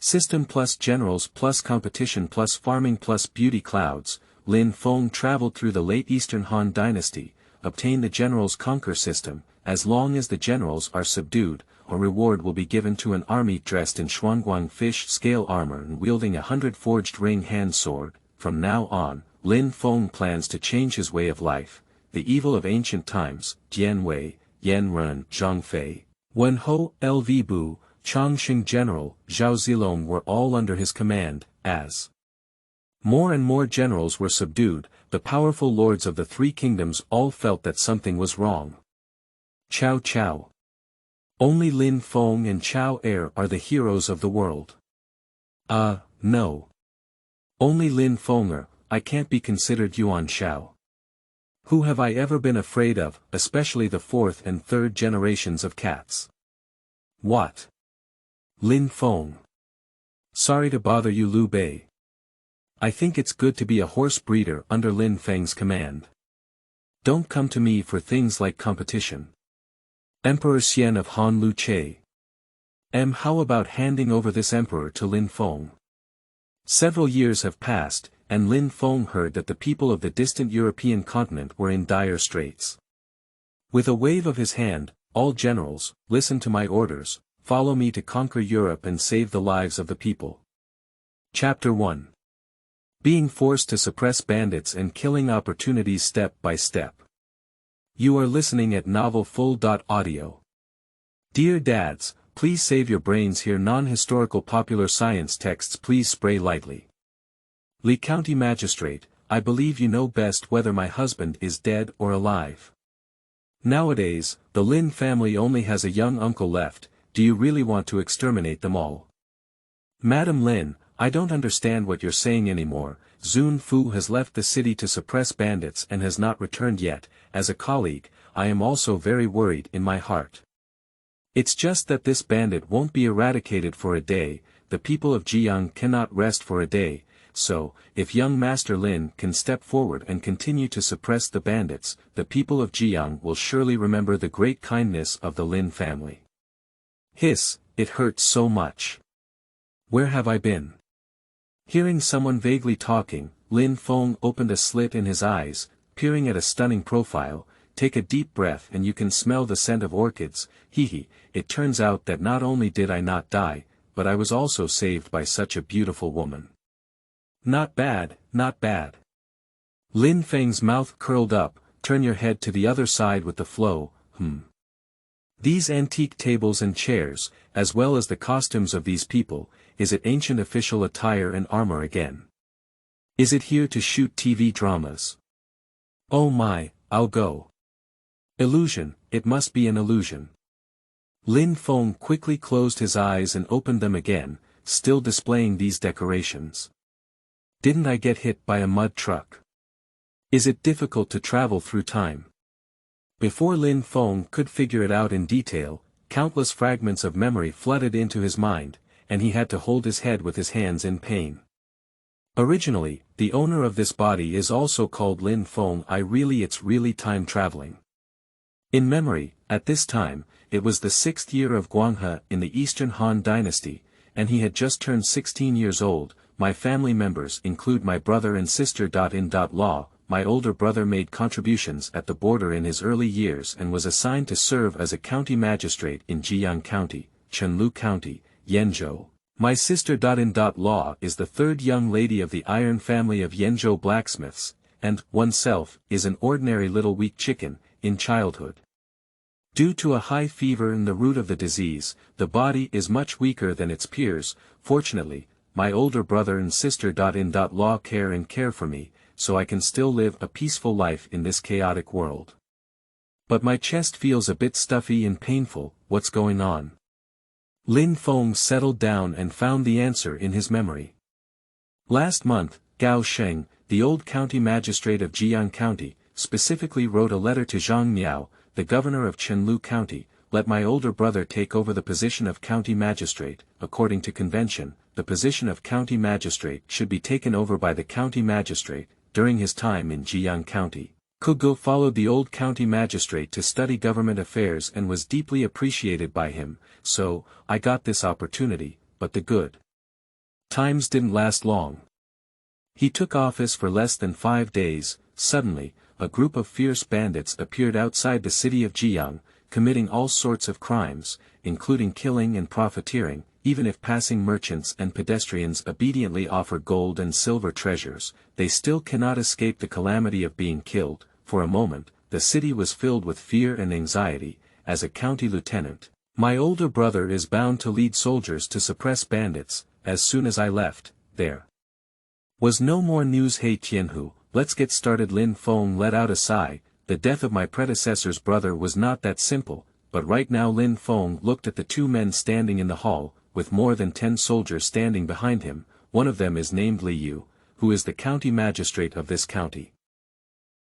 System plus generals plus competition plus farming plus beauty clouds. Lin Feng traveled through the late Eastern Han Dynasty, obtained the generals conquer system. As long as the generals are subdued, a reward will be given to an army dressed in Xuanguang fish scale armor and wielding a 100 forged ring hand sword. From now on, Lin Feng plans to change his way of life. The evil of ancient times, Dian Wei, Yan Ren, Zhang Fei, Wen Ho, Lv Bu, Chongqing General, Zhao Zilong were all under his command. As more and more generals were subdued, the powerful lords of the three kingdoms all felt that something was wrong. Cao Cao. Only Lin Feng and Cao Er are the heroes of the world. No. Only Lin Fenger, I can't be considered Yuan Shao. Who have I ever been afraid of, especially the fourth and third generations of cats? What? Lin Feng. Sorry to bother you, Liu Bei. I think it's good to be a horse breeder under Lin Feng's command. Don't come to me for things like competition. Emperor Xian of Han Lu Che. How about handing over this emperor to Lin Feng? Several years have passed, and Lin Feng heard that the people of the distant European continent were in dire straits. With a wave of his hand, all generals, listen to my orders, follow me to conquer Europe and save the lives of the people. Chapter 1. Being forced to suppress bandits and killing opportunities step by step. You are listening at novelfull.audio. Dear Dads, please save your brains here. Non-historical popular science texts please spray lightly. Li County Magistrate, I believe you know best whether my husband is dead or alive. Nowadays, the Lin family only has a young uncle left. Do you really want to exterminate them all? Madam Lin, I don't understand what you're saying anymore. Zun Fu has left the city to suppress bandits and has not returned yet. As a colleague, I am also very worried in my heart. It's just that this bandit won't be eradicated for a day. The people of Jiyang cannot rest for a day, so, if young Master Lin can step forward and continue to suppress the bandits, the people of Jiyang will surely remember the great kindness of the Lin family. Hiss, it hurts so much. Where have I been? Hearing someone vaguely talking, Lin Feng opened a slit in his eyes, peering at a stunning profile. Take a deep breath and you can smell the scent of orchids. Hee, it turns out that not only did I not die, but I was also saved by such a beautiful woman. Not bad, not bad. Lin Feng's mouth curled up. Turn your head to the other side with the flow. These antique tables and chairs, as well as the costumes of these people, is it ancient official attire and armor again? Is it here to shoot TV dramas? Oh my, I'll go. Illusion, it must be an illusion. Lin Feng quickly closed his eyes and opened them again, still displaying these decorations. Didn't I get hit by a mud truck? Is it difficult to travel through time? Before Lin Feng could figure it out in detail, countless fragments of memory flooded into his mind, and he had to hold his head with his hands in pain. Originally, the owner of this body is also called Lin Feng. It's really time traveling. In memory, at this time, it was the 6th year of Guanghe in the Eastern Han Dynasty, and he had just turned 16 years old. My family members include my brother and sister. In law, my older brother made contributions at the border in his early years and was assigned to serve as a county magistrate in Jiyang County, Chenlu County, Yenzhou. My sister. In law is the third young lady of the iron family of Yenzhou blacksmiths, and, oneself, is an ordinary little weak chicken, in childhood. Due to a high fever and the root of the disease, the body is much weaker than its peers. Fortunately, my older brother and sister. In law care for me, so I can still live a peaceful life in this chaotic world. But my chest feels a bit stuffy and painful. What's going on? Lin Feng settled down and found the answer in his memory. Last month, Gao Sheng, the old county magistrate of Jiyang County, specifically wrote a letter to Zhang Miao, the governor of Chenlu County. Let my older brother take over the position of county magistrate. According to convention, the position of county magistrate should be taken over by the county magistrate. During his time in Jiyang County, Kugo followed the old county magistrate to study government affairs and was deeply appreciated by him, so, I got this opportunity. But the good times didn't last long. He took office for less than 5 days. Suddenly, a group of fierce bandits appeared outside the city of Jiyang, committing all sorts of crimes, including killing and profiteering. Even if passing merchants and pedestrians obediently offer gold and silver treasures, they still cannot escape the calamity of being killed. For a moment, the city was filled with fear and anxiety. As a county lieutenant, my older brother is bound to lead soldiers to suppress bandits. As soon as I left, there was no more news. Hey Tianhu, let's get started. Lin Feng let out a sigh. The death of my predecessor's brother was not that simple, but right now Lin Feng looked at the 2 men standing in the hall, with more than 10 soldiers standing behind him. One of them is named Liu, who is the county magistrate of this county.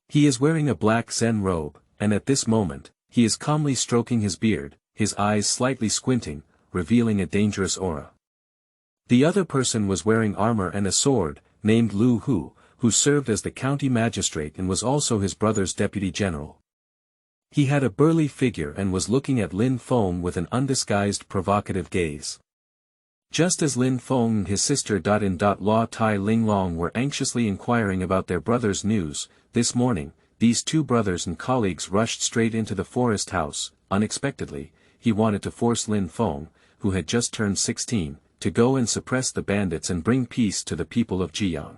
He is wearing a black Zen robe, and at this moment, he is calmly stroking his beard, his eyes slightly squinting, revealing a dangerous aura. The other person was wearing armor and a sword, named Lu Hu, who served as the county magistrate and was also his brother's deputy general. He had a burly figure and was looking at Lin Feng with an undisguised provocative gaze. Just as Lin Feng and his sister Dian Tai Linglong were anxiously inquiring about their brother's news, this morning, these 2 brothers and colleagues rushed straight into the forest house. Unexpectedly, he wanted to force Lin Feng, who had just turned 16, to go and suppress the bandits and bring peace to the people of Jiyang.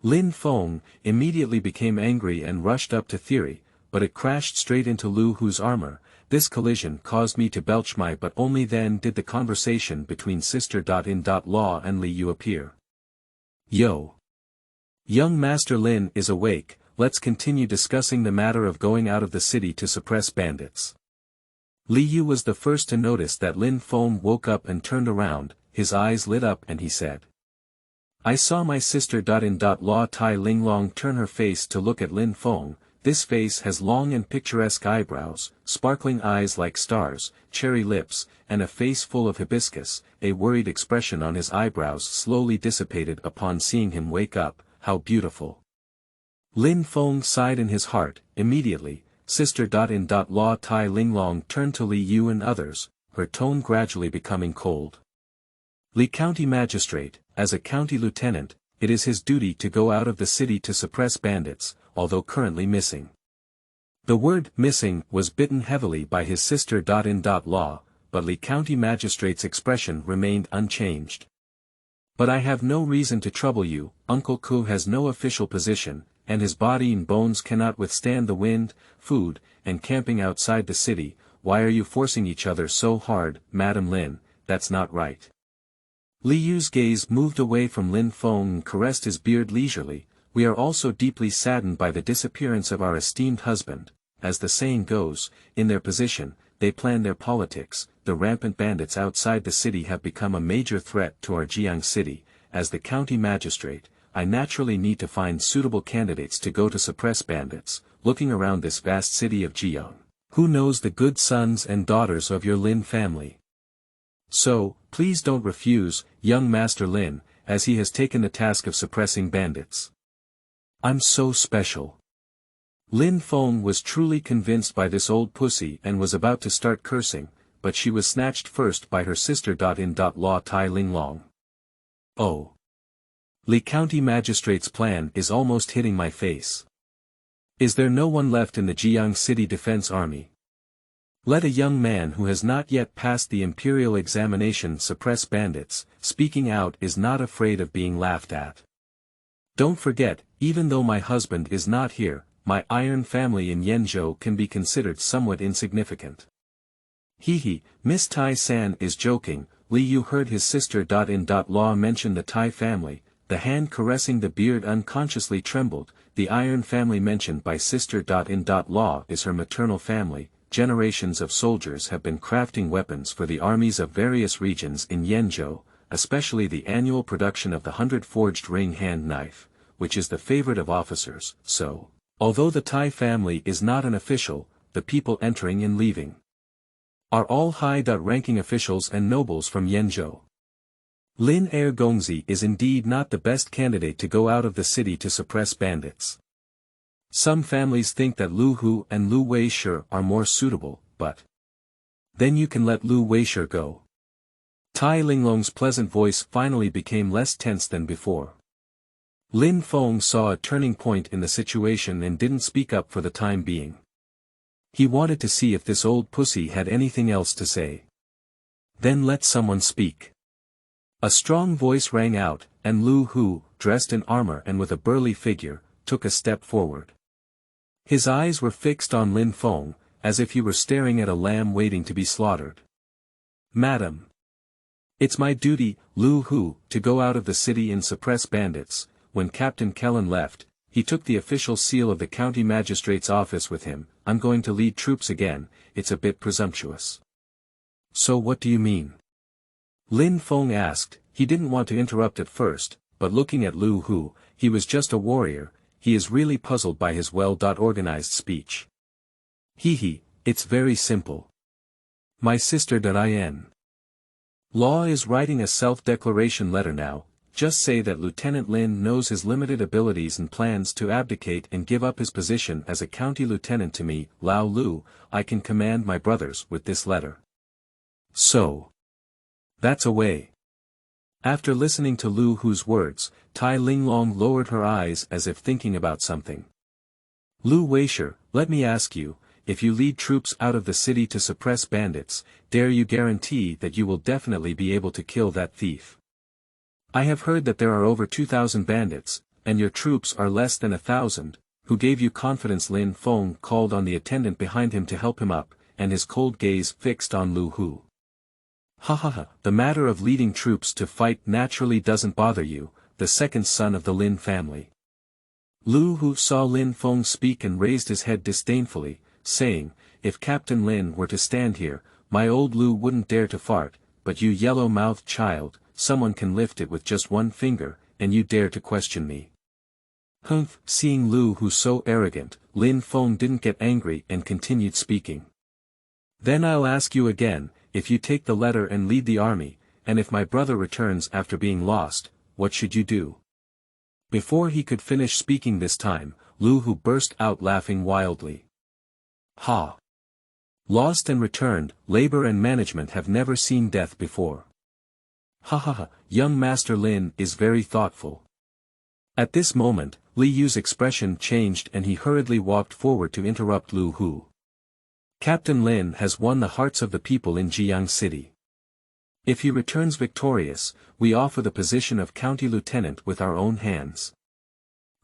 Lin Feng immediately became angry and rushed up to Theory, but it crashed straight into Lu Hu's armor. This collision caused me to belch my but only then did the conversation between Sister Law and Liu appear. Yo! Young Master Lin is awake, let's continue discussing the matter of going out of the city to suppress bandits. Liu was the first to notice that Lin Feng woke up and turned around, his eyes lit up and he said. I saw my sister Law Tai Linglong turn her face to look at Lin Feng. This face has long and picturesque eyebrows, sparkling eyes like stars, cherry lips, and a face full of hibiscus. A worried expression on his eyebrows slowly dissipated upon seeing him wake up. How beautiful! Lin Feng sighed in his heart. Immediately, Sister Law Tai Linglong turned to Liu and others, her tone gradually becoming cold. Li County Magistrate, as a county lieutenant, it is his duty to go out of the city to suppress bandits, although currently missing. The word missing was bitten heavily by his sister Law, but Li County Magistrate's expression remained unchanged. But I have no reason to trouble you. Uncle Ku has no official position, and his body and bones cannot withstand the wind, food, and camping outside the city. Why are you forcing each other so hard, Madam Lin? That's not right. Liu's gaze moved away from Lin Feng and caressed his beard leisurely. We are also deeply saddened by the disappearance of our esteemed husband. As the saying goes, in their position, they plan their politics. The rampant bandits outside the city have become a major threat to our Jiyang city. As the county magistrate, I naturally need to find suitable candidates to go to suppress bandits. Looking around this vast city of Jiyang, who knows the good sons and daughters of your Lin family? So, please don't refuse, young Master Lin, as he has taken the task of suppressing bandits. I'm so special. Lin Feng was truly convinced by this old pussy and was about to start cursing, but she was snatched first by her sister Law Tai Linglong. Oh! Li County Magistrate's plan is almost hitting my face. Is there no one left in the Jiyang City Defense Army? Let a young man who has not yet passed the imperial examination suppress bandits. Speaking out is not afraid of being laughed at. Don't forget, even though my husband is not here, my iron family in Yenzhou can be considered somewhat insignificant. Hee, Miss Tai San is joking. Liu heard his sister Law mention the Tai family. The hand caressing the beard unconsciously trembled. The iron family mentioned by Sister Law is her maternal family. Generations of soldiers have been crafting weapons for the armies of various regions in Yenzhou, especially the annual production of the 100-forged ring hand knife, which is the favorite of officers. So, although the Tai family is not an official, the people entering and leaving are all high-ranking officials and nobles from Yenzhou. Lin Gongzi is indeed not the best candidate to go out of the city to suppress bandits. Some families think that Lu Hu and Liu Weishi are more suitable, but then you can let Liu Weishi go. Tai Linglong's pleasant voice finally became less tense than before. Lin Feng saw a turning point in the situation and didn't speak up for the time being. He wanted to see if this old pussy had anything else to say. Then let someone speak. A strong voice rang out, and Lu Hu, dressed in armor and with a burly figure, took a step forward. His eyes were fixed on Lin Feng, as if he were staring at a lamb waiting to be slaughtered. Madam. It's my duty, Lu Hu, to go out of the city and suppress bandits. When Captain Kellen left, he took the official seal of the county magistrate's office with him. I'm going to lead troops again. It's a bit presumptuous. So what do you mean? Lin Feng asked. He didn't want to interrupt at first, but looking at Lu Hu, he was just a warrior. He is really puzzled by his well-organized speech. Hee, it's very simple. My sister Dian. Law is writing a self-declaration letter now. Just say that Lieutenant Lin knows his limited abilities and plans to abdicate and give up his position as a county lieutenant to me, Lao Lu. I can command my brothers with this letter. So. That's a way. After listening to Lu Hu's words, Tai Linglong lowered her eyes as if thinking about something. Liu Weishi, let me ask you, if you lead troops out of the city to suppress bandits, dare you guarantee that you will definitely be able to kill that thief? I have heard that there are over 2,000 bandits, and your troops are less than 1,000, who gave you confidence? Lin Feng called on the attendant behind him to help him up, and his cold gaze fixed on Lu Hu. The matter of leading troops to fight naturally doesn't bother you, the second son of the Lin family. Lu Hu saw Lin Feng speak and raised his head disdainfully, saying, if Captain Lin were to stand here, my old Lu wouldn't dare to fart, but you yellow-mouthed child, someone can lift it with just one finger, and you dare to question me. Humph! Seeing Lu Hu so arrogant, Lin Feng didn't get angry and continued speaking. Then I'll ask you again, if you take the letter and lead the army, and if my brother returns after being lost, what should you do? Before he could finish speaking this time, Lu Hu burst out laughing wildly. Ha! Lost and returned, labor and management have never seen death before. Young Master Lin is very thoughtful. At this moment, Li Yu's expression changed and he hurriedly walked forward to interrupt Lu Hu. Captain Lin has won the hearts of the people in Jiyang City. If he returns victorious, we offer the position of county lieutenant with our own hands.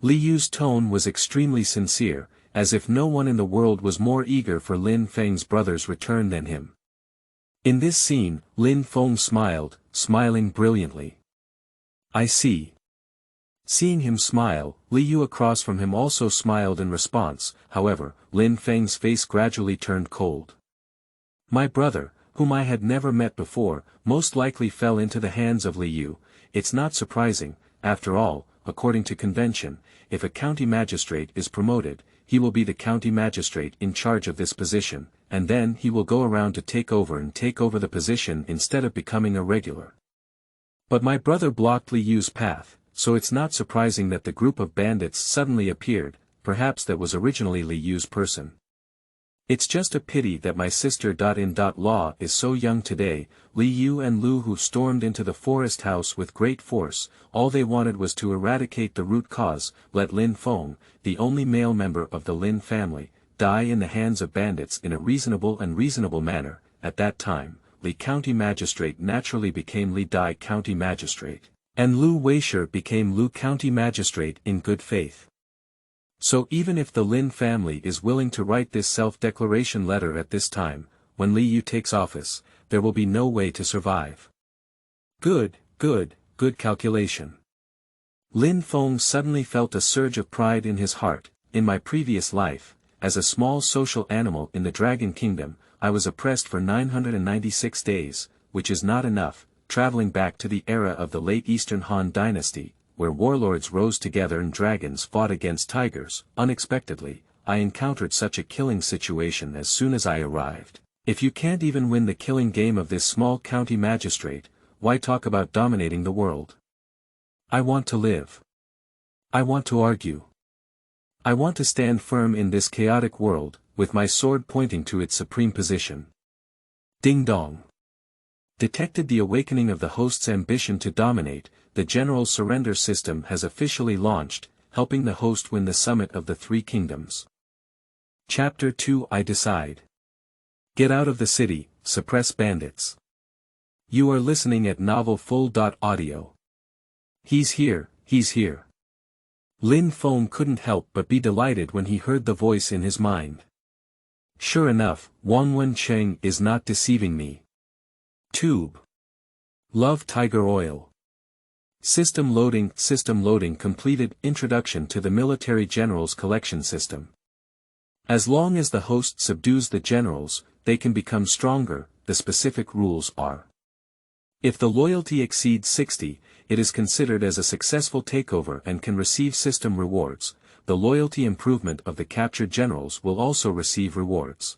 Li Yu's tone was extremely sincere, as if no one in the world was more eager for Lin Feng's brother's return than him. In this scene, Lin Feng smiled, smiling brilliantly. I see. Seeing him smile, Li Yu across from him also smiled in response. However, Lin Feng's face gradually turned cold. My brother, whom I had never met before, most likely fell into the hands of Li Yu. It's not surprising, after all, according to convention, if a county magistrate is promoted, he will be the county magistrate in charge of this position, and then he will go around to take over the position instead of becoming a regular. But my brother blocked Li Yu's path, so it's not surprising that the group of bandits suddenly appeared. Perhaps that was originally Li Yu's person. It's just a pity that my sister in law is so young today. Li Yu and Lu Hu stormed into the forest house with great force. All they wanted was to eradicate the root cause, let Lin Feng, the only male member of the Lin family, die in the hands of bandits in a reasonable manner. At that time, Li County Magistrate naturally became Li Dai County Magistrate, and Liu Weishi became Liu County Magistrate in good faith. So even if the Lin family is willing to write this self-declaration letter at this time, when Li Yu takes office, there will be no way to survive. Good calculation. Lin Feng suddenly felt a surge of pride in his heart. In my previous life, as a small social animal in the Dragon Kingdom, I was oppressed for 996 days, which is not enough, traveling back to the era of the late Eastern Han Dynasty, where warlords rose together and dragons fought against tigers. Unexpectedly, I encountered such a killing situation as soon as I arrived. If you can't even win the killing game of this small county magistrate, why talk about dominating the world? I want to live. I want to argue. I want to stand firm in this chaotic world, with my sword pointing to its supreme position. Ding dong. Detected the awakening of the host's ambition to dominate, the general surrender system has officially launched, helping the host win the summit of the Three Kingdoms. Chapter 2 I Decide. Get out of the city, suppress bandits. You are listening at novelfull.audio. He's here, he's here. Lin Feng couldn't help but be delighted when he heard the voice in his mind. Sure enough, Wang Wencheng is not deceiving me. Tube. Love Tiger Oil. System loading completed. Introduction to the Military Generals Collection System. As long as the host subdues the generals, they can become stronger. The specific rules are: if the loyalty exceeds 60, it is considered as a successful takeover and can receive system rewards. The loyalty improvement of the captured generals will also receive rewards.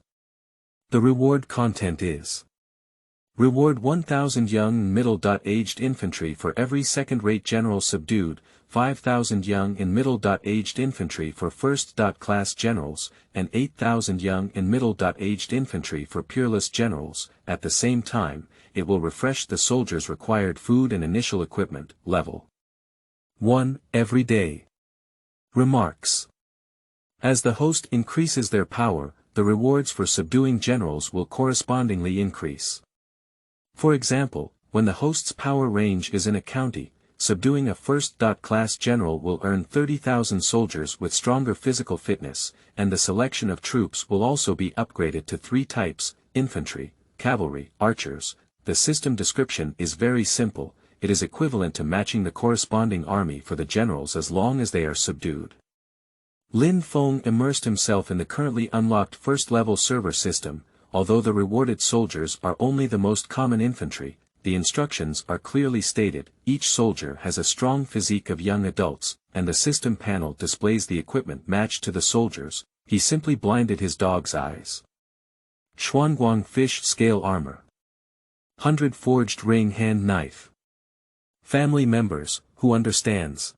The reward content is: reward 1,000 young and middle-aged infantry for every second-rate general subdued, 5,000 young and middle-aged infantry for first-class generals, and 8,000 young and middle-aged infantry for peerless generals. At the same time, it will refresh the soldiers' required food and initial equipment. Level 1 every day. Remarks. As the host increases their power, the rewards for subduing generals will correspondingly increase. For example, when the host's power range is in a county, subduing a first-class general will earn 30,000 soldiers with stronger physical fitness, and the selection of troops will also be upgraded to 3 types: infantry, cavalry, archers. The system description is very simple. It is equivalent to matching the corresponding army for the generals as long as they are subdued. Lin Feng immersed himself in the currently unlocked first-level server system. Although the rewarded soldiers are only the most common infantry, the instructions are clearly stated. Each soldier has a strong physique of young adults, and the system panel displays the equipment matched to the soldiers. He simply blinded his dog's eyes. Xuanguang fish scale armor. 100 forged ring hand knife. Family members, who understands?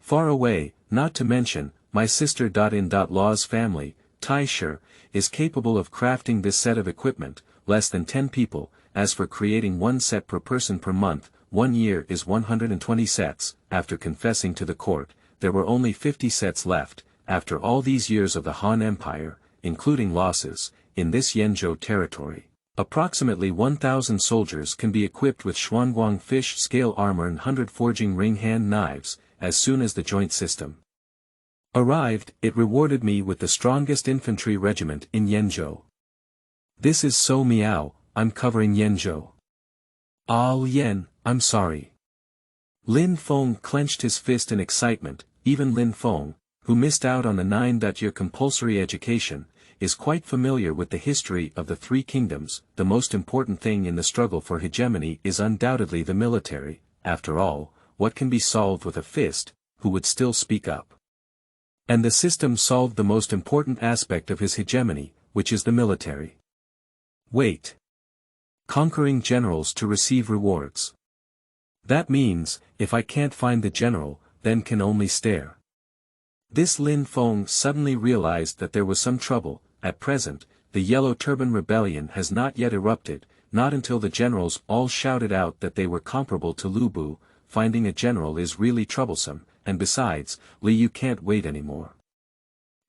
Far away, not to mention, my sister-in-law's family, Tai Shi, is capable of crafting this set of equipment. Less than 10 people. As for creating 1 set per person per month, 1 year is 120 sets. After confessing to the court, there were only 50 sets left. After all these years of the Han Empire, including losses, in this Yanzhou territory, approximately 1,000 soldiers can be equipped with Xuanguang fish scale armor and 100 forging ring hand knives. As soon as the joint system arrived, it rewarded me with the strongest infantry regiment in Yanzhou. This is so meow, I'm covering Yanzhou. Ah Lien, I'm sorry. Lin Feng clenched his fist in excitement. Even Lin Feng, who missed out on the 9-year compulsory education, is quite familiar with the history of the Three Kingdoms. The most important thing in the struggle for hegemony is undoubtedly the military. After all, what can be solved with a fist? Who would still speak up? And the system solved the most important aspect of his hegemony, which is the military. Wait. Conquering generals to receive rewards. That means, if I can't find the general, then can only stare. This Lin Feng suddenly realized that there was some trouble. At present, the Yellow Turban Rebellion has not yet erupted. Not until the generals all shouted out that they were comparable to Lu Bu. Finding a general is really troublesome, and besides, Liu can't wait anymore.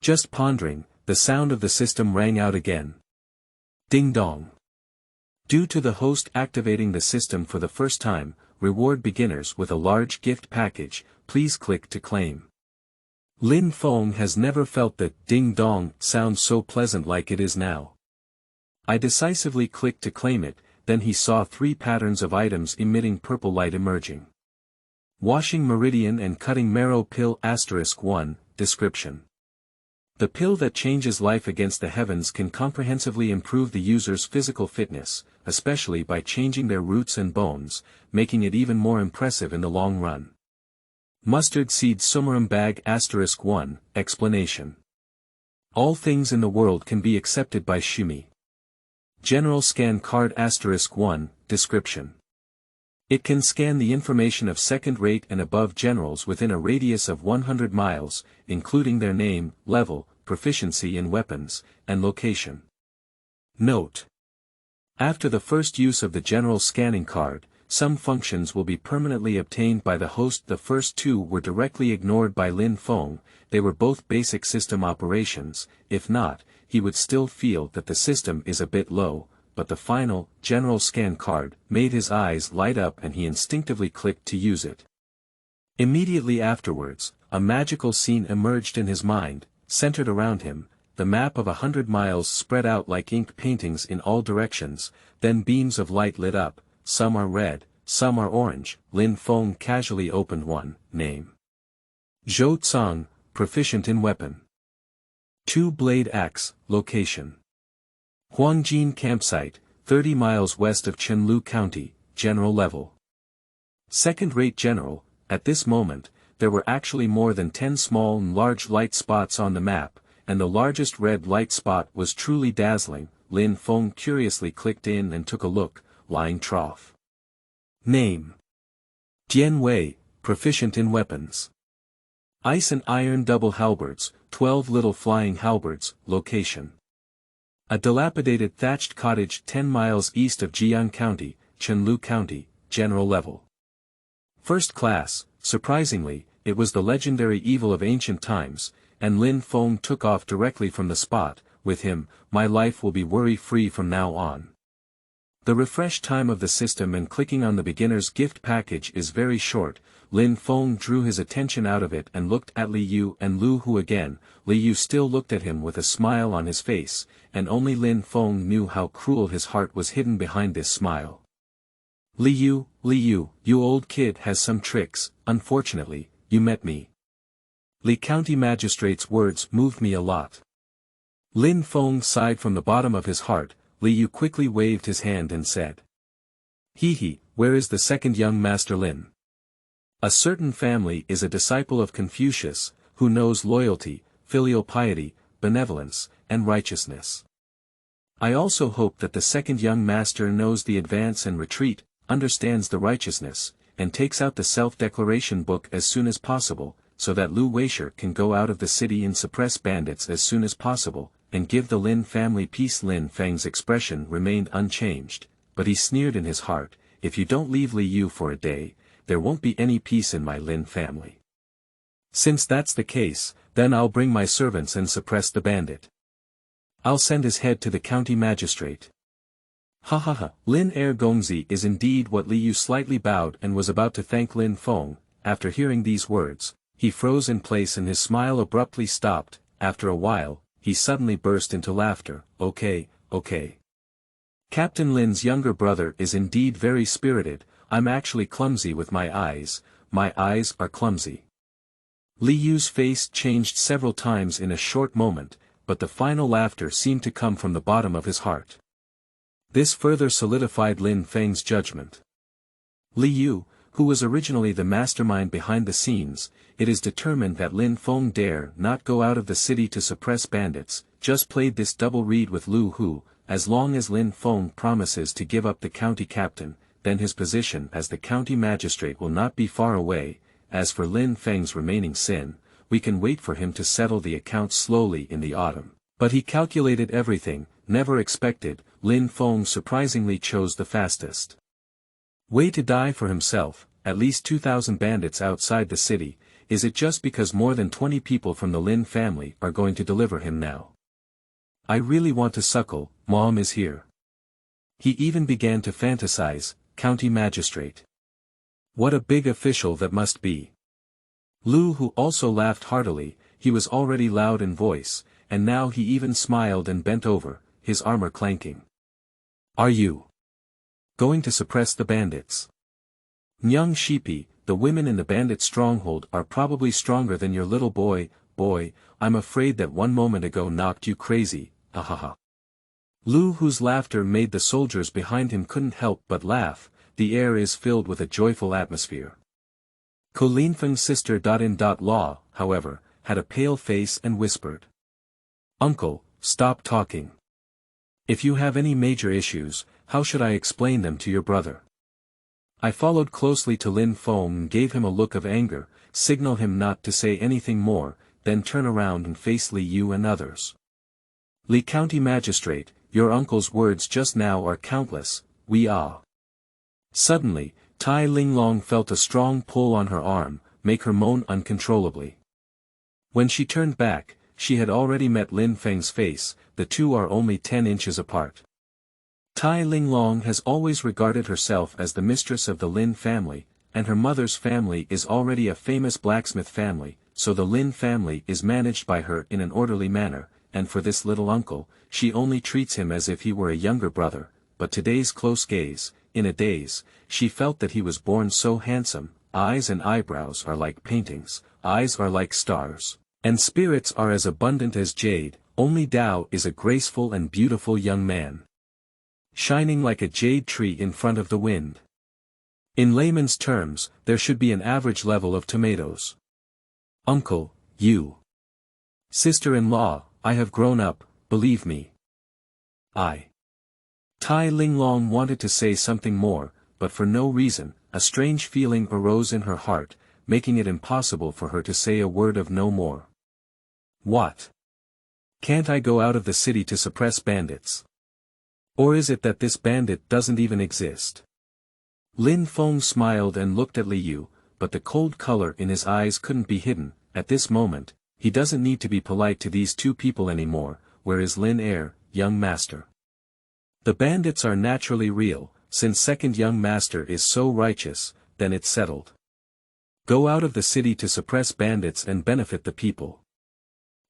Just pondering, the sound of the system rang out again. Ding dong. Due to the host activating the system for the first time, reward beginners with a large gift package. Please click to claim. Lin Feng has never felt that ding dong sound so pleasant like it is now. I decisively clicked to claim it. Then he saw 3 patterns of items emitting purple light emerging. Washing Meridian and Cutting Marrow Pill *1, description. The pill that changes life against the heavens can comprehensively improve the user's physical fitness, especially by changing their roots and bones, making it even more impressive in the long run. Mustard Seed Sumarum Bag *1, explanation. All things in the world can be accepted by Shumi. General Scan Card *1, description. It can scan the information of second-rate and above generals within a radius of 100 miles, including their name, level, proficiency in weapons, and location. Note. After the first use of the general scanning card, some functions will be permanently obtained by the host. The first two were directly ignored by Lin Feng. They were both basic system operations. If not, he would still feel that the system is a bit low, but the final, general scan card, made his eyes light up and he instinctively clicked to use it. Immediately afterwards, a magical scene emerged in his mind, centered around him, the map of 100 miles spread out like ink paintings in all directions, then beams of light lit up, some are red, some are orange. Lin Feng casually opened one. Name: Zhou Tsang, proficient in weapon. Two-blade axe. Location: Huangjin campsite, 30 miles west of Chenlu County. General level: second-rate general. At this moment, there were actually more than 10 small and large light spots on the map, and the largest red light spot was truly dazzling. Lin Feng curiously clicked in and took a look. Lying trough. Name: Dian Wei, proficient in weapons. Ice and iron double halberds, 12 little flying halberds. Location: a dilapidated thatched cottage 10 miles east of Jiyang County, Chenlu County. General level: first class. Surprisingly, it was the legendary evil of ancient times, and Lin Feng took off directly from the spot. With him, my life will be worry-free from now on. The refresh time of the system and clicking on the beginner's gift package is very short. Lin Feng drew his attention out of it and looked at Liu and Lu Hu again. Liu still looked at him with a smile on his face, and only Lin Feng knew how cruel his heart was hidden behind this smile. Liu, you old kid has some tricks. Unfortunately, you met me. Li County Magistrate's words moved me a lot. Lin Feng sighed from the bottom of his heart. Liu quickly waved his hand and said, where is the second young Master Lin? A certain family is a disciple of Confucius, who knows loyalty, filial piety, benevolence, and righteousness. I also hope that the second young master knows the advance and retreat, understands the righteousness, and takes out the self-declaration book as soon as possible, so that Liu Weishi can go out of the city and suppress bandits as soon as possible, and give the Lin family peace. Lin Feng's expression remained unchanged, but he sneered in his heart, if you don't leave Liu for a day, there won't be any peace in my Lin family. Since that's the case, then I'll bring my servants and suppress the bandit. I'll send his head to the county magistrate. Lin Gongzi is indeed what. Liu slightly bowed and was about to thank Lin Feng. After hearing these words, he froze in place and his smile abruptly stopped. After a while, he suddenly burst into laughter. Okay. Captain Lin's younger brother is indeed very spirited. I'm actually clumsy with my eyes. My eyes are clumsy. Liu's face changed several times in a short moment, but the final laughter seemed to come from the bottom of his heart. This further solidified Lin Feng's judgment. Liu, who was originally the mastermind behind the scenes, it is determined that Lin Feng dare not go out of the city to suppress bandits, just played this double read with Lu Hu. As long as Lin Feng promises to give up the county captain, then his position as the county magistrate will not be far away. As for Lin Feng's remaining sin, we can wait for him to settle the accounts slowly in the autumn. But he calculated everything, never expected. Lin Feng surprisingly chose the fastest way to die for himself. At least 2,000 bandits outside the city. Is it just because more than 20 people from the Lin family are going to deliver him now? I really want to suckle. Mom is here. He even began to fantasize, county magistrate. What a big official that must be. Lu Hu also laughed heartily. He was already loud in voice, and now he even smiled and bent over, his armor clanking. Are you going to suppress the bandits? Nyang Shipi, the women in the bandit stronghold are probably stronger than your little boy. I'm afraid that one moment ago knocked you crazy. Lu Hu's laughter made the soldiers behind him couldn't help but laugh. The air is filled with a joyful atmosphere. Ko Linfeng's sister Law, however, had a pale face and whispered. Uncle, stop talking. If you have any major issues, how should I explain them to your brother? I followed closely to Lin Feng and gave him a look of anger, signal him not to say anything more, then turn around and face Liu and others. Li County Magistrate, your uncle's words just now are countless, we are. Suddenly, Tai Linglong felt a strong pull on her arm, make her moan uncontrollably. When she turned back, she had already met Lin Feng's face, the two are only 10 inches apart. Tai Linglong has always regarded herself as the mistress of the Lin family, and her mother's family is already a famous blacksmith family, so the Lin family is managed by her in an orderly manner, and for this little uncle, she only treats him as if he were a younger brother, but today's close gaze, in a daze, she felt that he was born so handsome, eyes and eyebrows are like paintings, eyes are like stars, and spirits are as abundant as jade, only Tao is a graceful and beautiful young man, shining like a jade tree in front of the wind. In layman's terms, there should be an average level of tomatoes. Uncle, you. Sister-in-law, I have grown up, believe me. Tai Linglong wanted to say something more, but for no reason, a strange feeling arose in her heart, making it impossible for her to say a word of no more. What? Can't I go out of the city to suppress bandits? Or is it that this bandit doesn't even exist? Lin Feng smiled and looked at Liu, but the cold color in his eyes couldn't be hidden. At this moment, he doesn't need to be polite to these two people anymore. Where is Lin Heir, young master? The bandits are naturally real, since second young master is so righteous, then it's settled. Go out of the city to suppress bandits and benefit the people.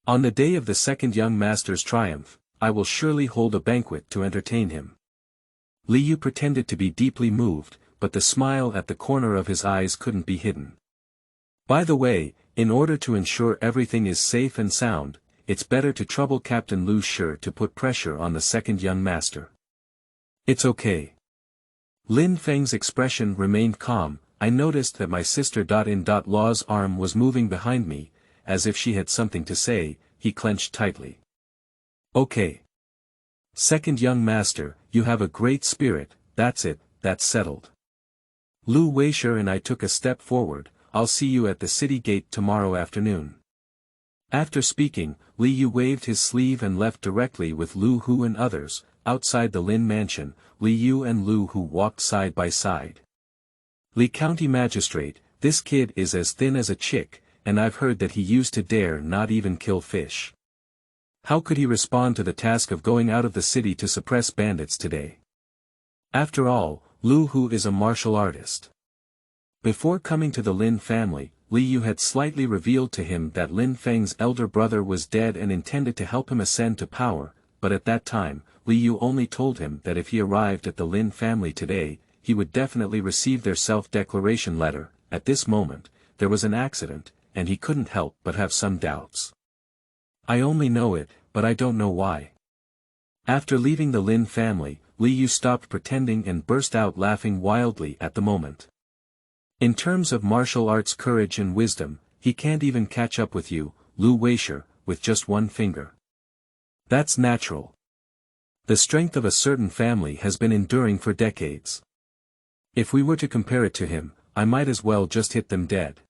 On the day of the second young master's triumph, I will surely hold a banquet to entertain him. Liu pretended to be deeply moved, but the smile at the corner of his eyes couldn't be hidden. By the way, in order to ensure everything is safe and sound, it's better to trouble Captain Lu Shi to put pressure on the second young master. It's okay. Lin Feng's expression remained calm. I noticed that my sister-in-law's arm was moving behind me, as if she had something to say. He clenched tightly. Okay. Second young master, you have a great spirit, that's it, that's settled. Liu Weishi and I took a step forward. I'll see you at the city gate tomorrow afternoon. After speaking, Liu waved his sleeve and left directly with Lu Hu and others. Outside the Lin mansion, Liu and Lu Hu walked side by side. Li County Magistrate, this kid is as thin as a chick, and I've heard that he used to dare not even kill fish. How could he respond to the task of going out of the city to suppress bandits today? After all, Lu Hu is a martial artist. Before coming to the Lin family, Liu had slightly revealed to him that Lin Feng's elder brother was dead and intended to help him ascend to power, but at that time, Liu only told him that if he arrived at the Lin family today, he would definitely receive their self-declaration letter. At this moment, there was an accident, and he couldn't help but have some doubts. I only know it, but I don't know why. After leaving the Lin family, Liu stopped pretending and burst out laughing wildly at the moment. In terms of martial arts courage and wisdom, he can't even catch up with you, Liu Weishi, with just one finger. That's natural. The strength of a certain family has been enduring for decades. If we were to compare it to him, I might as well just hit them dead.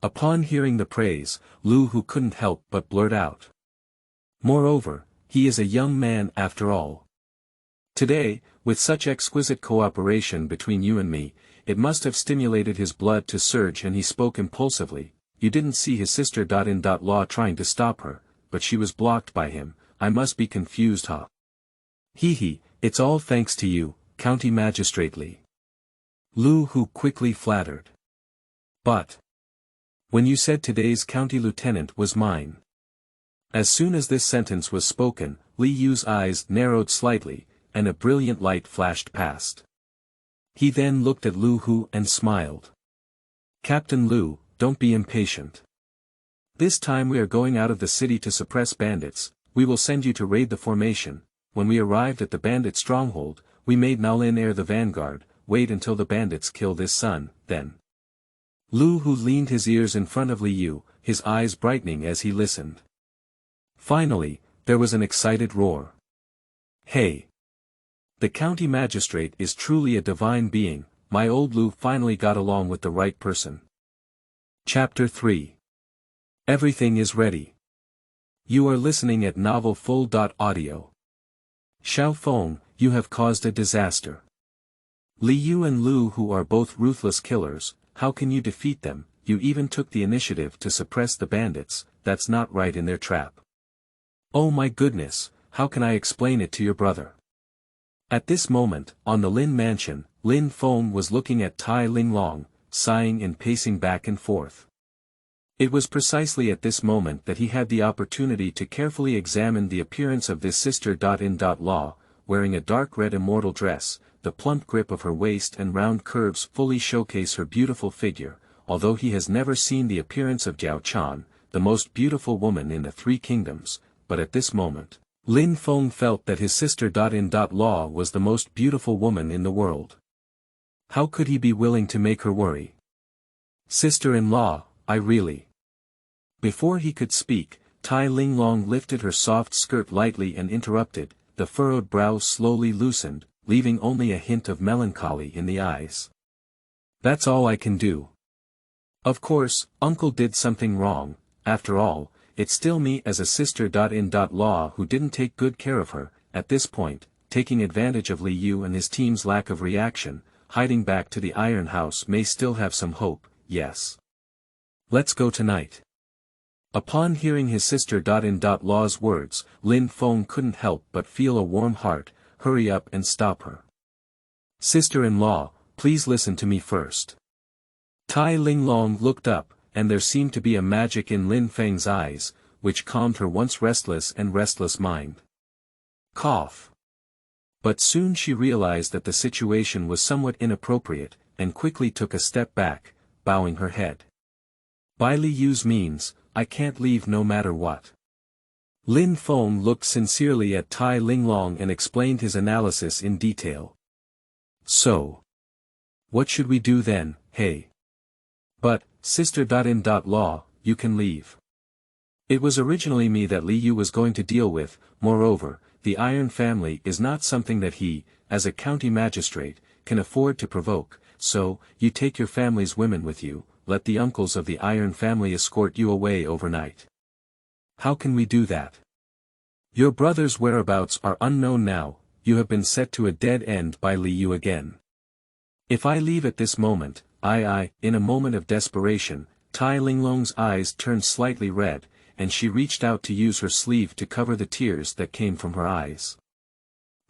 Upon hearing the praise, Lu Hu couldn't help but blurt out. Moreover, he is a young man after all. Today, with such exquisite cooperation between you and me, it must have stimulated his blood to surge and he spoke impulsively. You didn't see his sister-in-law trying to stop her, but she was blocked by him. I must be confused, huh? Hee, it's all thanks to you, County Magistrate Li. Lu Hu quickly flattered. But when you said today's county lieutenant was mine. As soon as this sentence was spoken, Li Yu's eyes narrowed slightly, and a brilliant light flashed past. He then looked at Lu Hu and smiled. Captain Lu, don't be impatient. This time we are going out of the city to suppress bandits. We will send you to raid the formation. When we arrived at the bandit stronghold, we made Lin Heir the vanguard. Wait until the bandits kill this son, then. Lu Hu leaned his ears in front of Liu, his eyes brightening as he listened. Finally, there was an excited roar. Hey! The county magistrate is truly a divine being. My old Lu finally got along with the right person. Chapter 3. Everything is ready. You are listening at novelfull.audio. Xiao Feng, you have caused a disaster. Liu and Lu, who are both ruthless killers, how can you defeat them? You even took the initiative to suppress the bandits, that's not right in their trap. Oh my goodness, how can I explain it to your brother? At this moment, on the Lin mansion, Lin Feng was looking at Tai Linglong, sighing and pacing back and forth. It was precisely at this moment that he had the opportunity to carefully examine the appearance of this sister-in-law, wearing a dark red immortal dress. The plump grip of her waist and round curves fully showcase her beautiful figure, although he has never seen the appearance of Jiao Chan, the most beautiful woman in the Three Kingdoms, but at this moment, Lin Feng felt that his sister-in-law was the most beautiful woman in the world. How could he be willing to make her worry? Sister-in-law, I really... Before he could speak, Tai Linglong lifted her soft skirt lightly and interrupted, the furrowed brows slowly loosened, leaving only a hint of melancholy in the eyes. That's all I can do. Of course, uncle did something wrong. After all, it's still me as a sister-in-law who didn't take good care of her. At this point, taking advantage of Liu and his team's lack of reaction, hiding back to the Iron House may still have some hope, yes. Let's go tonight. Upon hearing his sister-in-law's words, Lin Feng couldn't help but feel a warm heart. Hurry up and stop her. Sister-in-law, please listen to me first. Tai Linglong looked up, and there seemed to be a magic in Lin Feng's eyes, which calmed her once restless mind. Cough. But soon she realized that the situation was somewhat inappropriate, and quickly took a step back, bowing her head. By Liu's means, I can't leave no matter what. Lin Feng looked sincerely at Tai Linglong and explained his analysis in detail. So. What should we do then, hey? But, sister-in-law, you can leave. It was originally me that Liu was going to deal with. Moreover, the Iron family is not something that he, as a county magistrate, can afford to provoke, so, you take your family's women with you, let the uncles of the Iron family escort you away overnight. How can we do that? Your brother's whereabouts are unknown now. You have been set to a dead end by Liu again. If I leave at this moment, in a moment of desperation, Tai Linglong's eyes turned slightly red, and she reached out to use her sleeve to cover the tears that came from her eyes.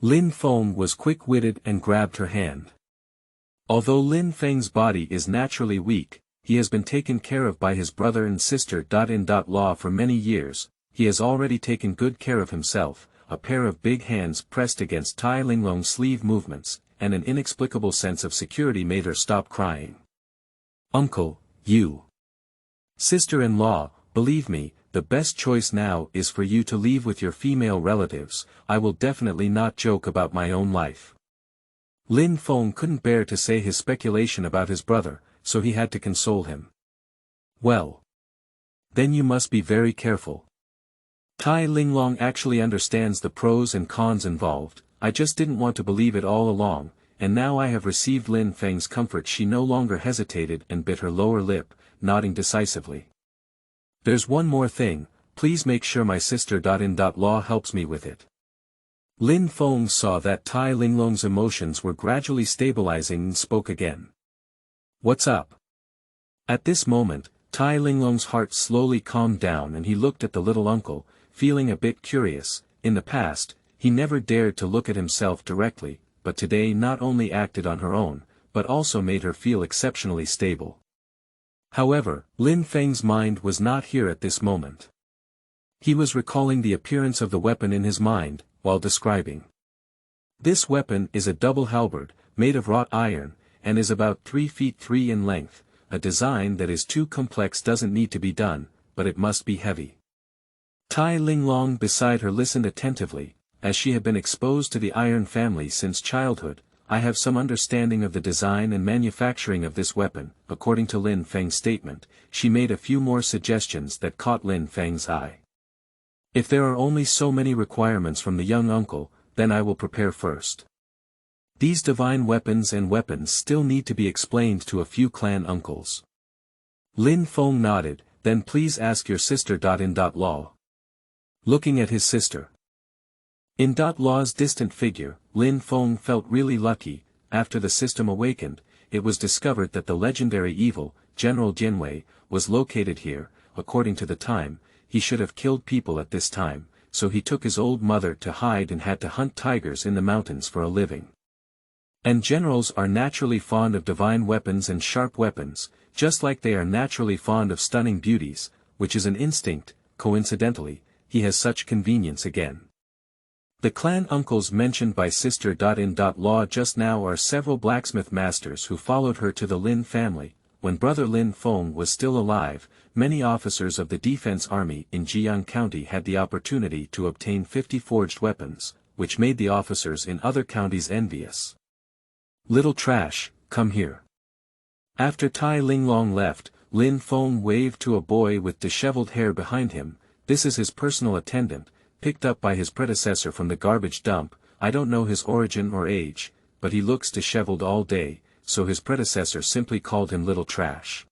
Lin Feng was quick-witted and grabbed her hand. Although Lin Feng's body is naturally weak, he has been taken care of by his brother and sister-in-law for many years. He has already taken good care of himself. A pair of big hands pressed against Tai Linglong's sleeve movements, and an inexplicable sense of security made her stop crying. Uncle, you. Sister-in-law, believe me, the best choice now is for you to leave with your female relatives. I will definitely not joke about my own life. Lin Feng couldn't bear to say his speculation about his brother, so he had to console him. Well. Then you must be very careful. Tai Linglong actually understands the pros and cons involved. I just didn't want to believe it all along, and now I have received Lin Feng's comfort. She no longer hesitated and bit her lower lip, nodding decisively. There's one more thing, please make sure my sister-in-law helps me with it. Lin Feng saw that Tai Linglong's emotions were gradually stabilizing and spoke again. What's up? At this moment, Tai Linglong's heart slowly calmed down and he looked at the little uncle, feeling a bit curious. In the past, he never dared to look at himself directly, but today not only acted on her own, but also made her feel exceptionally stable. However, Lin Feng's mind was not here at this moment. He was recalling the appearance of the weapon in his mind, while describing. This weapon is a double halberd, made of wrought iron, and is about 3 feet 3 in length. A design that is too complex doesn't need to be done, but it must be heavy. Tai Linglong beside her listened attentively. As she had been exposed to the Iron family since childhood, I have some understanding of the design and manufacturing of this weapon. According to Lin Feng's statement, she made a few more suggestions that caught Lin Feng's eye. If there are only so many requirements from the young uncle, then I will prepare first. These divine weapons still need to be explained to a few clan uncles. Lin Feng nodded, then please ask your sister-in-law. Looking at his sister. In Law's distant figure, Lin Feng felt really lucky. After the system awakened, it was discovered that the legendary evil, General Dian, was located here. According to the time, he should have killed people at this time, so he took his old mother to hide and had to hunt tigers in the mountains for a living. And generals are naturally fond of divine weapons and sharp weapons, just like they are naturally fond of stunning beauties, which is an instinct. Coincidentally, he has such convenience again. The clan uncles mentioned by Sister in Law just now are several blacksmith masters who followed her to the Lin family. When brother Lin Feng was still alive, many officers of the Defense Army in Jiyang County had the opportunity to obtain 50 forged weapons, which made the officers in other counties envious. "Little trash, come here." After Tai Linglong left, Lin Feng waved to a boy with disheveled hair behind him. This is his personal attendant, picked up by his predecessor from the garbage dump. I don't know his origin or age, but he looks disheveled all day, so his predecessor simply called him Little Trash.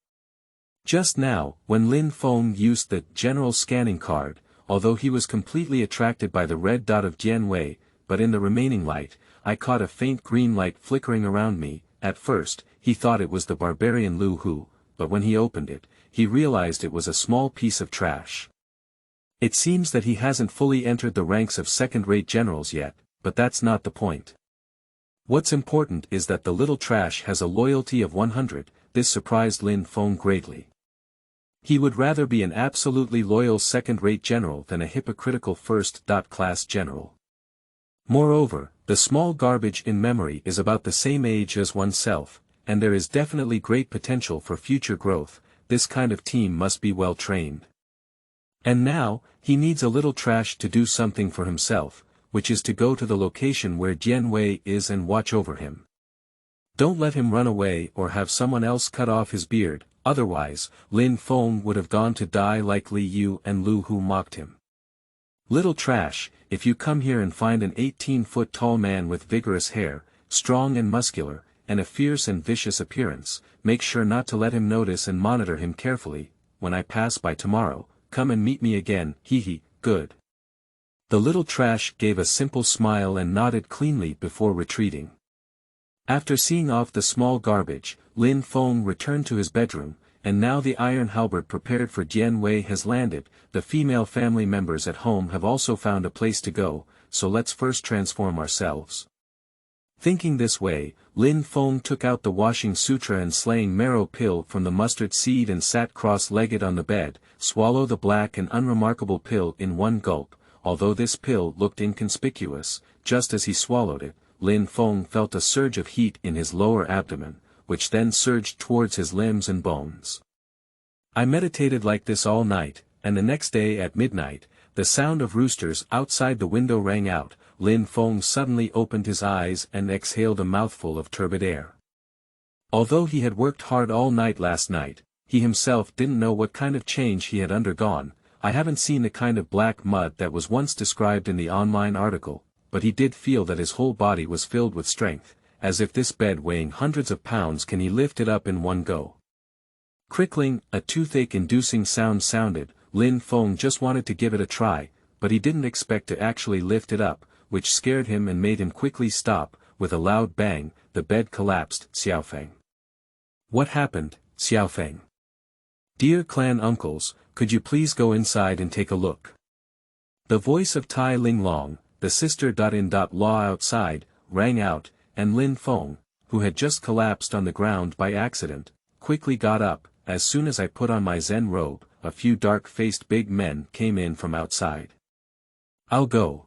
Just now, when Lin Feng used the general scanning card, although he was completely attracted by the red dot of Dian, but in the remaining light, I caught a faint green light flickering around me. At first, he thought it was the barbarian Lu Hu, but when he opened it, he realized it was a small piece of trash. It seems that he hasn't fully entered the ranks of second-rate generals yet, but that's not the point. What's important is that the little trash has a loyalty of 100, this surprised Lin Feng greatly. He would rather be an absolutely loyal second-rate general than a hypocritical first-class general. Moreover, the small garbage in memory is about the same age as oneself, and there is definitely great potential for future growth. This kind of team must be well trained. And now, he needs a little trash to do something for himself, which is to go to the location where Dian is and watch over him. Don't let him run away or have someone else cut off his beard, otherwise, Lin Feng would have gone to die like Li Yu and Lu Hu mocked him. "Little trash, if you come here and find an 18-foot tall man with vigorous hair, strong and muscular, and a fierce and vicious appearance, make sure not to let him notice and monitor him carefully. When I pass by tomorrow, come and meet me again, hee, good." The little trash gave a simple smile and nodded cleanly before retreating. After seeing off the small garbage, Lin Feng returned to his bedroom, and now the iron halberd prepared for Dian has landed. The female family members at home have also found a place to go, so let's first transform ourselves. Thinking this way, Lin Feng took out the washing sutra and slaying marrow pill from the mustard seed and sat cross-legged on the bed. Swallow the black and unremarkable pill in one gulp. Although this pill looked inconspicuous, just as he swallowed it, Lin Feng felt a surge of heat in his lower abdomen, which then surged towards his limbs and bones. I meditated like this all night, and the next day at midnight, the sound of roosters outside the window rang out. Lin Feng suddenly opened his eyes and exhaled a mouthful of turbid air. Although he had worked hard all night last night, he himself didn't know what kind of change he had undergone. I haven't seen the kind of black mud that was once described in the online article, but he did feel that his whole body was filled with strength, as if this bed weighing hundreds of pounds can he lift it up in one go. Crickling, a toothache-inducing sound sounded. Lin Feng just wanted to give it a try, but he didn't expect to actually lift it up, which scared him and made him quickly stop. With a loud bang, the bed collapsed. "Xiaofeng. What happened, Xiaofeng? Dear clan uncles, could you please go inside and take a look?" The voice of Tai Linglong, the sister in law outside, rang out, and Lin Feng, who had just collapsed on the ground by accident, quickly got up. "As soon as I put on my Zen robe, a few dark-faced big men came in from outside. I'll go.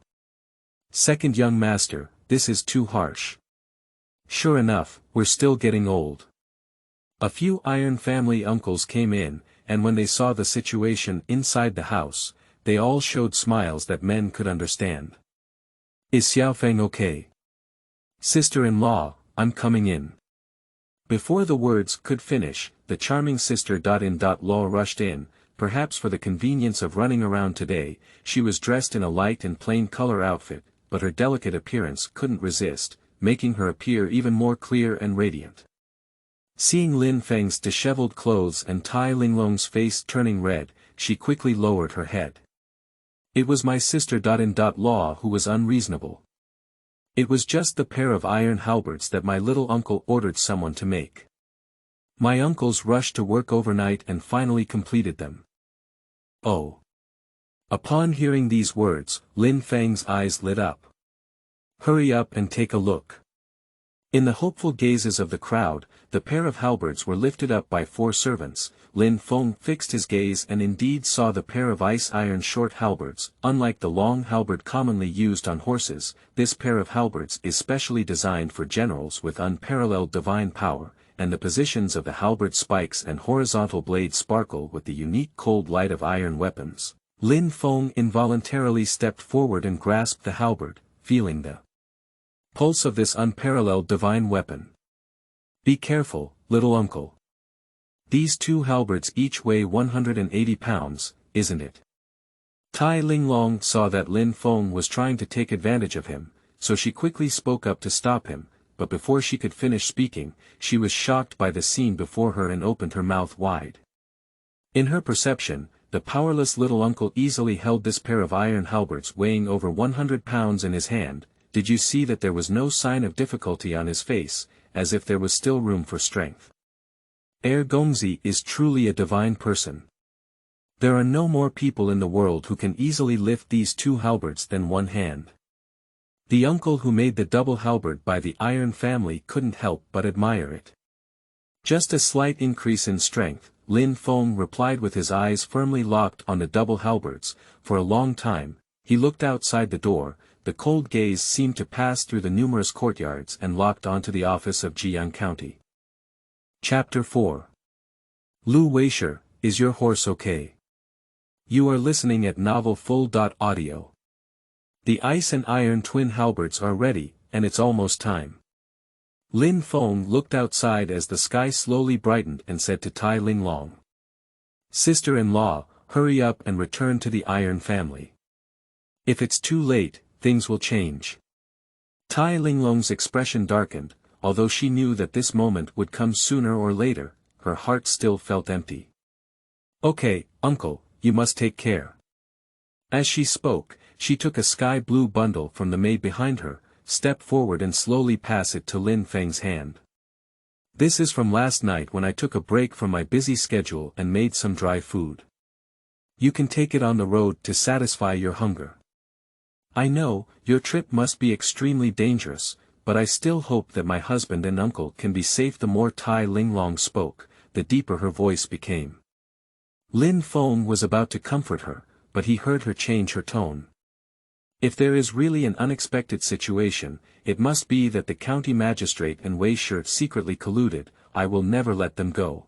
Second young master, this is too harsh. Sure enough, we're still getting old." A few Iron family uncles came in, and when they saw the situation inside the house, they all showed smiles that men could understand. "Is Xiaofeng okay?" "Sister-in-law, I'm coming in." Before the words could finish, the charming sister-in-law rushed in. Perhaps for the convenience of running around today, she was dressed in a light and plain color outfit, but her delicate appearance couldn't resist, making her appear even more clear and radiant. Seeing Lin Feng's disheveled clothes and Tai Linglong's face turning red, she quickly lowered her head. It was my sister.in.law who was unreasonable. It was just the pair of iron halberds that my little uncle ordered someone to make. My uncles rushed to work overnight and finally completed them. Oh. Upon hearing these words, Lin Feng's eyes lit up. Hurry up and take a look. In the hopeful gazes of the crowd, the pair of halberds were lifted up by 4 servants. Lin Feng fixed his gaze and indeed saw the pair of ice-iron short halberds. Unlike the long halberd commonly used on horses, this pair of halberds is specially designed for generals with unparalleled divine power, and the positions of the halberd spikes and horizontal blades sparkle with the unique cold light of iron weapons. Lin Feng involuntarily stepped forward and grasped the halberd, feeling the pulse of this unparalleled divine weapon. Be careful, little uncle. These 2 halberds each weigh 180 pounds, isn't it? Tai Linglong saw that Lin Feng was trying to take advantage of him, so she quickly spoke up to stop him, but before she could finish speaking, she was shocked by the scene before her and opened her mouth wide. In her perception, the powerless little uncle easily held this pair of iron halberds weighing over 100 pounds in his hand. Did you see that there was no sign of difficulty on his face, as if there was still room for strength? Gongzi is truly a divine person. There are no more people in the world who can easily lift these 2 halberds than one hand. The uncle who made the double halberd by the Iron family couldn't help but admire it. Just a slight increase in strength, Lin Feng replied with his eyes firmly locked on the double halberds. For a long time, he looked outside the door. The cold gaze seemed to pass through the numerous courtyards and locked onto the office of Jiyang County. Chapter 4. Liu Weishi, is your horse okay? You are listening at Novel Full.audio. The ice and iron twin halberds are ready, and it's almost time. Lin Feng looked outside as the sky slowly brightened and said to Tai Linglong. Sister-in-law, hurry up and return to the Iron family. If it's too late, things will change. Tai Linglong's expression darkened. Although she knew that this moment would come sooner or later, her heart still felt empty. Okay, uncle, you must take care. As she spoke, she took a sky-blue bundle from the maid behind her, stepped forward and slowly passed it to Lin Feng's hand. This is from last night when I took a break from my busy schedule and made some dry food. You can take it on the road to satisfy your hunger. I know, your trip must be extremely dangerous, but I still hope that my husband and uncle can be safe. The more Tai Linglong spoke, the deeper her voice became. Lin Feng was about to comfort her, but he heard her change her tone. If there is really an unexpected situation, it must be that the county magistrate and Weishi secretly colluded. I will never let them go.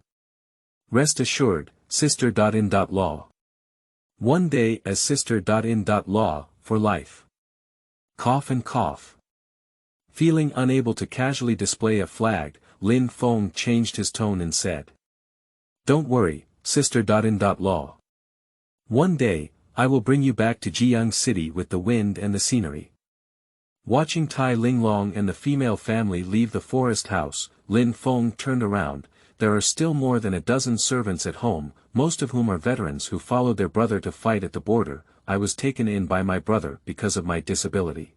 Rest assured, sister.in.law. One day as sister.in.law, for life. Cough and cough. Feeling unable to casually display a flag, Lin Feng changed his tone and said. Don't worry, sister.in.law. One day, I will bring you back to Jiyang City with the wind and the scenery. Watching Tai Linglong and the female family leave the forest house, Lin Feng turned around. There are still more than a dozen servants at home, most of whom are veterans who followed their brother to fight at the border. I was taken in by my brother because of my disability.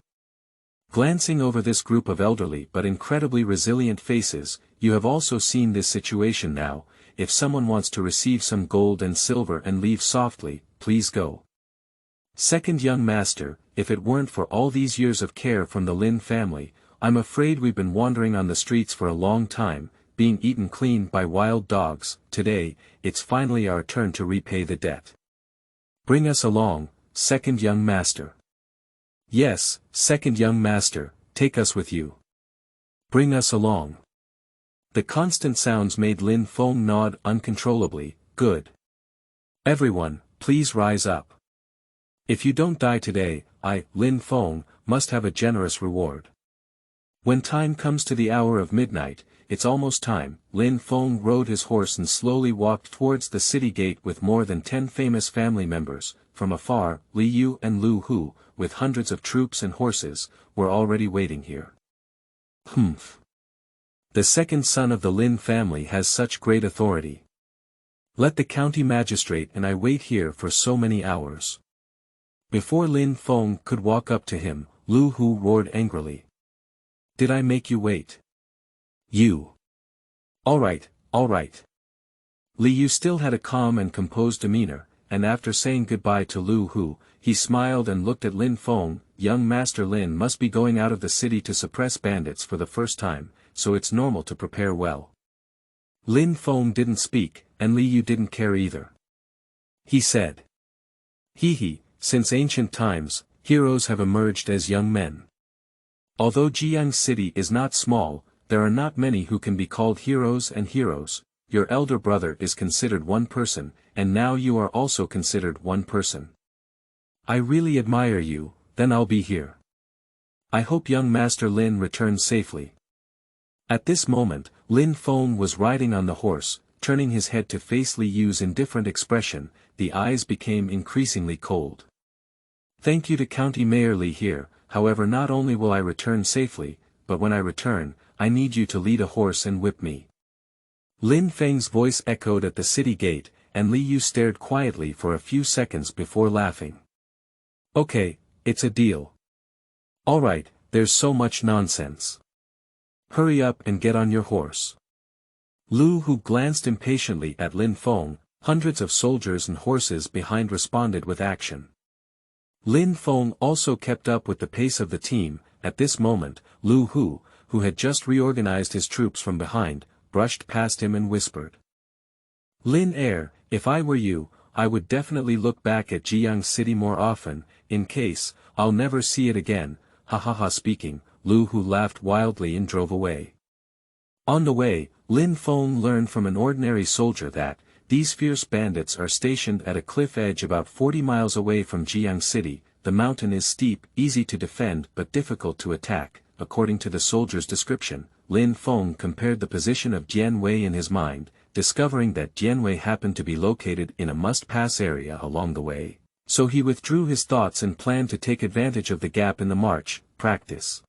Glancing over this group of elderly but incredibly resilient faces, you have also seen this situation now. If someone wants to receive some gold and silver and leave softly, please go. Second young master, if it weren't for all these years of care from the Lin family, I'm afraid we've been wandering on the streets for a long time, being eaten clean by wild dogs. Today, it's finally our turn to repay the debt. Bring us along, second young master. Yes, second young master, take us with you. Bring us along. The constant sounds made Lin Feng nod uncontrollably. Good. Everyone, please rise up. If you don't die today, I, Lin Feng, must have a generous reward. When time comes to the hour of midnight, it's almost time. Lin Feng rode his horse and slowly walked towards the city gate with more than 10 famous family members. From afar, Liu and Lu Hu, with hundreds of troops and horses, were already waiting here. Humph. The second son of the Lin family has such great authority. Let the county magistrate and I wait here for so many hours. Before Lin Feng could walk up to him, Lu Hu roared angrily. Did I make you wait? You. Alright, alright. Liu still had a calm and composed demeanor, and after saying goodbye to Lu Hu, he smiled and looked at Lin Feng. Young Master Lin must be going out of the city to suppress bandits for the first time, so it's normal to prepare well. Lin Feng didn't speak, and Liu didn't care either. He said. Hee, since ancient times, heroes have emerged as young men. Although Jiyang City is not small, there are not many who can be called heroes and heroes. Your elder brother is considered one person, and now you are also considered one person. I really admire you, then I'll be here. I hope young Master Lin returns safely. At this moment, Lin Feng was riding on the horse, turning his head to face Liu's indifferent expression. The eyes became increasingly cold. Thank you to County Mayor Li here, however not only will I return safely, but when I return, I need you to lead a horse and whip me. Lin Feng's voice echoed at the city gate, and Liu stared quietly for a few seconds before laughing. Okay, it's a deal. Alright, there's so much nonsense. Hurry up and get on your horse. Lu Hu glanced impatiently at Lin Feng. Hundreds of soldiers and horses behind responded with action. Lin Feng also kept up with the pace of the team. At this moment, Lu Hu, who had just reorganized his troops from behind, brushed past him and whispered. Lin Air, if I were you, I would definitely look back at Jiyang City more often, in case, I'll never see it again. Ha ha ha. Speaking, Lu Hu laughed wildly and drove away. On the way, Lin Feng learned from an ordinary soldier that, these fierce bandits are stationed at a cliff edge about 40 miles away from Jiyang City. The mountain is steep, easy to defend but difficult to attack. According to the soldier's description, Lin Feng compared the position of Jianwei in his mind, discovering that Jianwei happened to be located in a must-pass area along the way. So he withdrew his thoughts and planned to take advantage of the gap in the march. Practice.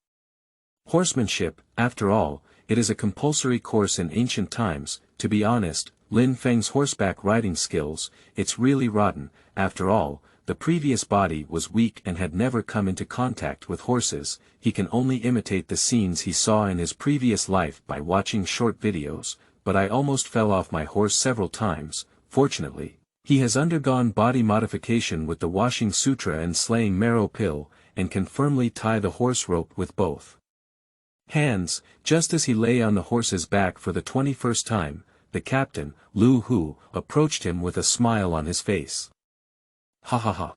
Horsemanship, after all, it is a compulsory course in ancient times. To be honest, Lin Feng's horseback riding skills, it's really rotten. After all, the previous body was weak and had never come into contact with horses. He can only imitate the scenes he saw in his previous life by watching short videos, but I almost fell off my horse several times. Fortunately, he has undergone body modification with the washing sutra and slaying marrow pill, and can firmly tie the horse rope with both hands. Just as he lay on the horse's back for the 21st time, the captain, Lu Hu, approached him with a smile on his face. Ha ha ha.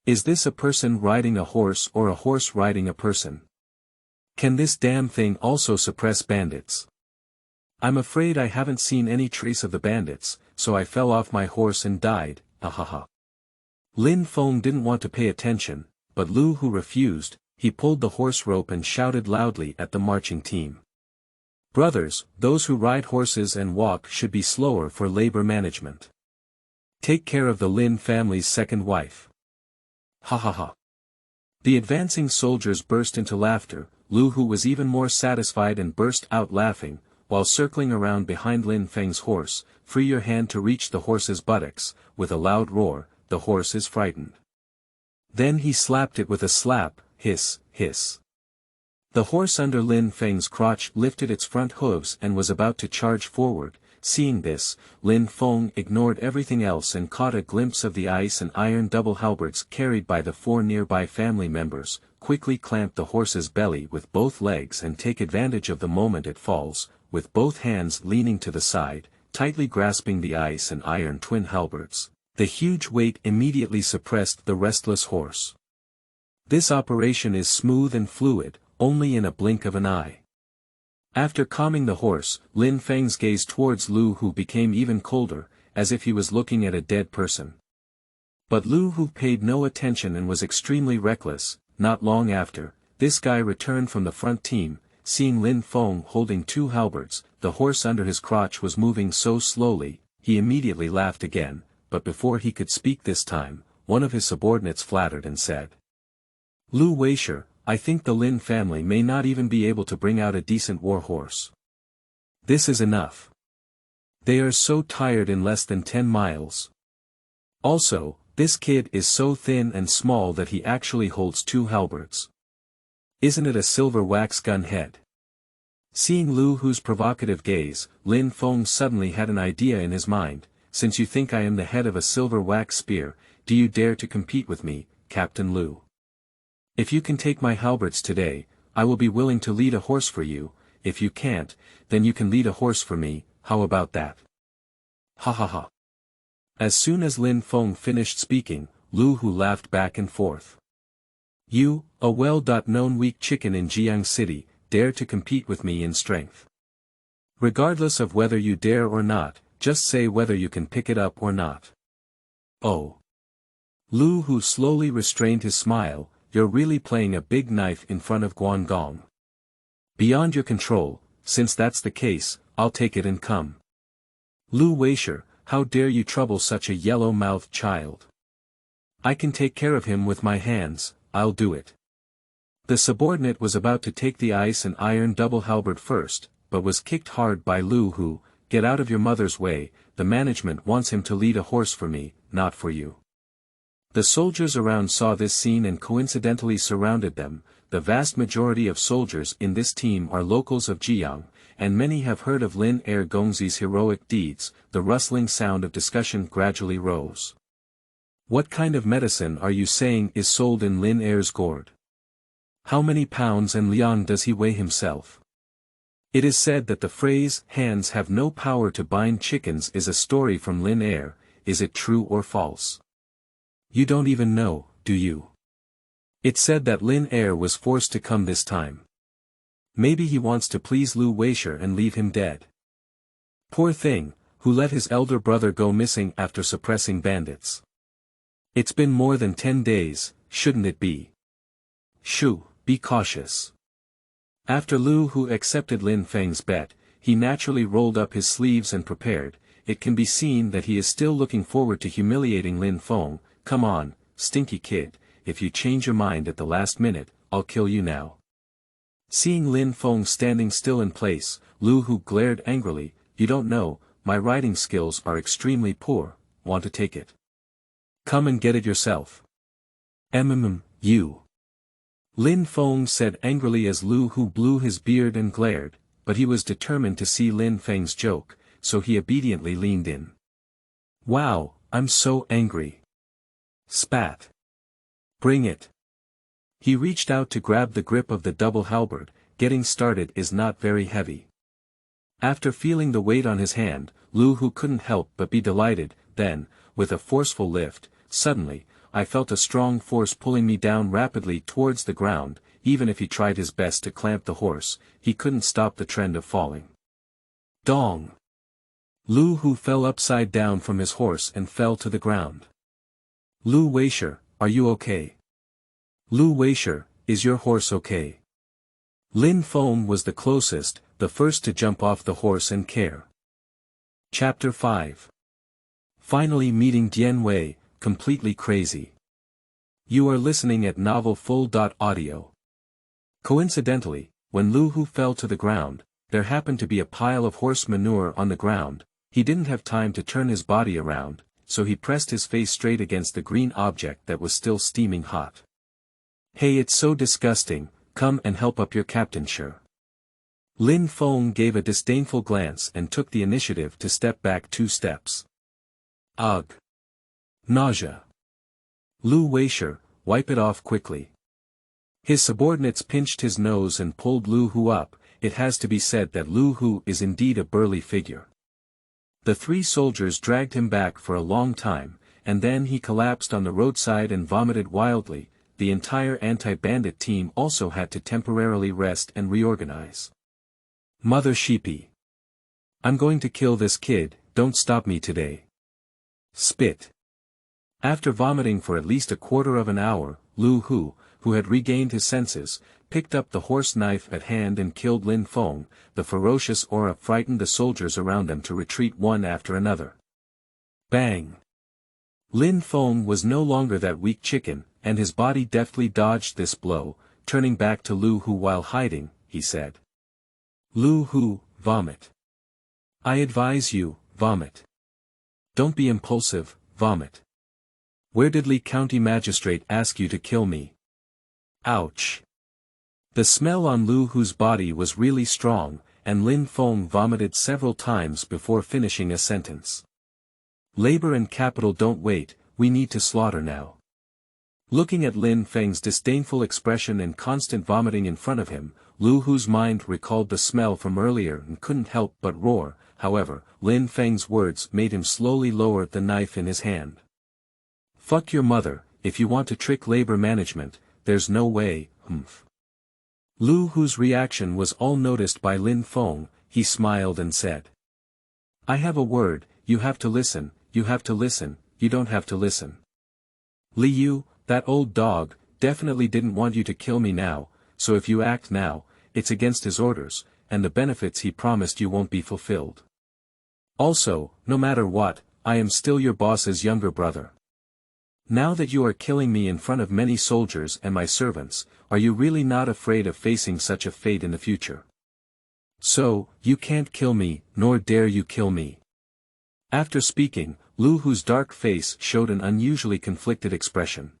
Is this a person riding a horse or a horse riding a person? Can this damn thing also suppress bandits? I'm afraid I haven't seen any trace of the bandits, so I fell off my horse and died. Ha ha ha. Lin Feng didn't want to pay attention, but Lu Hu refused. He pulled the horse rope and shouted loudly at the marching team. Brothers, those who ride horses and walk should be slower for labor management. Take care of the Lin family's second wife. Ha ha ha. The advancing soldiers burst into laughter. Lu Hu was even more satisfied and burst out laughing, while circling around behind Lin Feng's horse. Free your hand to reach the horse's buttocks. With a loud roar, the horse is frightened. Then he slapped it with a slap. Hiss, hiss. The horse under Lin Feng's crotch lifted its front hooves and was about to charge forward. Seeing this, Lin Feng ignored everything else and caught a glimpse of the ice and iron double halberds carried by the 4 nearby family members. Quickly clamp the horse's belly with both legs and take advantage of the moment it falls, with both hands leaning to the side, tightly grasping the ice and iron twin halberds. The huge weight immediately suppressed the restless horse. This operation is smooth and fluid, only in a blink of an eye. After calming the horse, Lin Feng's gaze towards Lu Hu became even colder, as if he was looking at a dead person. But Lu Hu paid no attention and was extremely reckless. Not long after, this guy returned from the front team. Seeing Lin Feng holding 2 halberds, the horse under his crotch was moving so slowly, he immediately laughed again, but before he could speak this time, one of his subordinates flattered and said, Liu Weishi, I think the Lin family may not even be able to bring out a decent war horse. This is enough. They are so tired in less than 10 miles. Also, This kid is so thin and small that he actually holds 2 halberds. Isn't it a silver wax gun head? Seeing Lu Hu's provocative gaze, Lin Feng suddenly had an idea in his mind. Since you think I am the head of a silver wax spear, do you dare to compete with me, Captain Lu? If you can take my halberds today, I will be willing to lead a horse for you. If you can't, then you can lead a horse for me. How about that? Ha ha ha. As soon as Lin Feng finished speaking, Lu Hu laughed back and forth. You, a well-known weak chicken in Jiyang City, dare to compete with me in strength. Regardless of whether you dare or not, just say whether you can pick it up or not. Oh. Lu Hu slowly restrained his smile. You're really playing a big knife in front of Guangdong. Beyond your control. Since that's the case, I'll take it and come. Liu Weishi, how dare you trouble such a yellow-mouthed child? I can take care of him with my hands, I'll do it. The subordinate was about to take the ice and iron double halberd first, but was kicked hard by Lu Hu. Get out of your mother's way, the management wants him to lead a horse for me, not for you. The soldiers around saw this scene and coincidentally surrounded them. The vast majority of soldiers in this team are locals of Jiyang, and many have heard of Lin Gongzi's heroic deeds. The rustling sound of discussion gradually rose. What kind of medicine are you saying is sold in Lin Er's gourd? How many pounds and liang does he weigh himself? It is said that the phrase, hands have no power to bind chickens is a story from Lin Er. Is it true or false? You don't even know, do you? It's said that Lin Er was forced to come this time. Maybe he wants to please Liu Weishi and leave him dead. Poor thing, who let his elder brother go missing after suppressing bandits. It's been more than 10 days, shouldn't it be? Shoo, be cautious. After Lu Hu accepted Lin Feng's bet, he naturally rolled up his sleeves and prepared. It can be seen that he is still looking forward to humiliating Lin Feng. Come on, stinky kid, if you change your mind at the last minute, I'll kill you now. Seeing Lin Feng standing still in place, Lu Hu glared angrily. You don't know, my riding skills are extremely poor. Want to take it? Come and get it yourself. You. Lin Feng said angrily as Lu Hu blew his beard and glared, but he was determined to see Lin Feng's joke, so he obediently leaned in. Wow, I'm so angry. Spat. Bring it. He reached out to grab the grip of the double halberd. Getting started is not very heavy. After feeling the weight on his hand, Lu Hu couldn't help but be delighted. Then, with a forceful lift, suddenly, I felt a strong force pulling me down rapidly towards the ground. Even if he tried his best to clamp the horse, he couldn't stop the trend of falling. Dong! Lu Hu fell upside down from his horse and fell to the ground. Liu Weishi, are you okay? Liu Weishi, is your horse okay? Lin Feng was the closest, the first to jump off the horse and care. Chapter 5. Finally meeting Dian Wei, completely crazy. You are listening at Novel Full.audio. Coincidentally, when Lu Hu fell to the ground, there happened to be a pile of horse manure on the ground. He didn't have time to turn his body around, so he pressed his face straight against the green object that was still steaming hot. Hey, it's so disgusting, come and help up your captainship. Lin Feng gave a disdainful glance and took the initiative to step back 2 steps. Ugh. Nausea. Liu Weishi, wipe it off quickly. His subordinates pinched his nose and pulled Lu Hu up. It has to be said that Lu Hu is indeed a burly figure. The 3 soldiers dragged him back for a long time, and then he collapsed on the roadside and vomited wildly. The entire anti-bandit team also had to temporarily rest and reorganize. Mother sheepy. I'm going to kill this kid, don't stop me today. Spit. After vomiting for at least a quarter of an hour, Lu Hu, who had regained his senses, picked up the horse knife at hand and killed Lin Feng. The ferocious aura frightened the soldiers around them to retreat one after another. Bang! Lin Feng was no longer that weak chicken, and his body deftly dodged this blow. Turning back to Lu Hu while hiding, he said. Lu Hu, vomit. I advise you, vomit. Don't be impulsive, vomit. Where did Li County Magistrate ask you to kill me? Ouch. The smell on Lu Hu's body was really strong, and Lin Feng vomited several times before finishing a sentence. Labor and capital don't wait, we need to slaughter now. Looking at Lin Feng's disdainful expression and constant vomiting in front of him, Lu Hu's mind recalled the smell from earlier and couldn't help but roar. However, Lin Feng's words made him slowly lower the knife in his hand. Fuck your mother, if you want to trick labor management, there's no way, humph. Lu Hu's reaction was all noticed by Lin Feng. He smiled and said. I have a word, you have to listen, you have to listen, you don't have to listen. Liu, that old dog, definitely didn't want you to kill me now, so if you act now, it's against his orders, and the benefits he promised you won't be fulfilled. Also, no matter what, I am still your boss's younger brother. Now that you are killing me in front of many soldiers and my servants, are you really not afraid of facing such a fate in the future? So, you can't kill me, nor dare you kill me. After speaking, Lu Hu's dark face showed an unusually conflicted expression.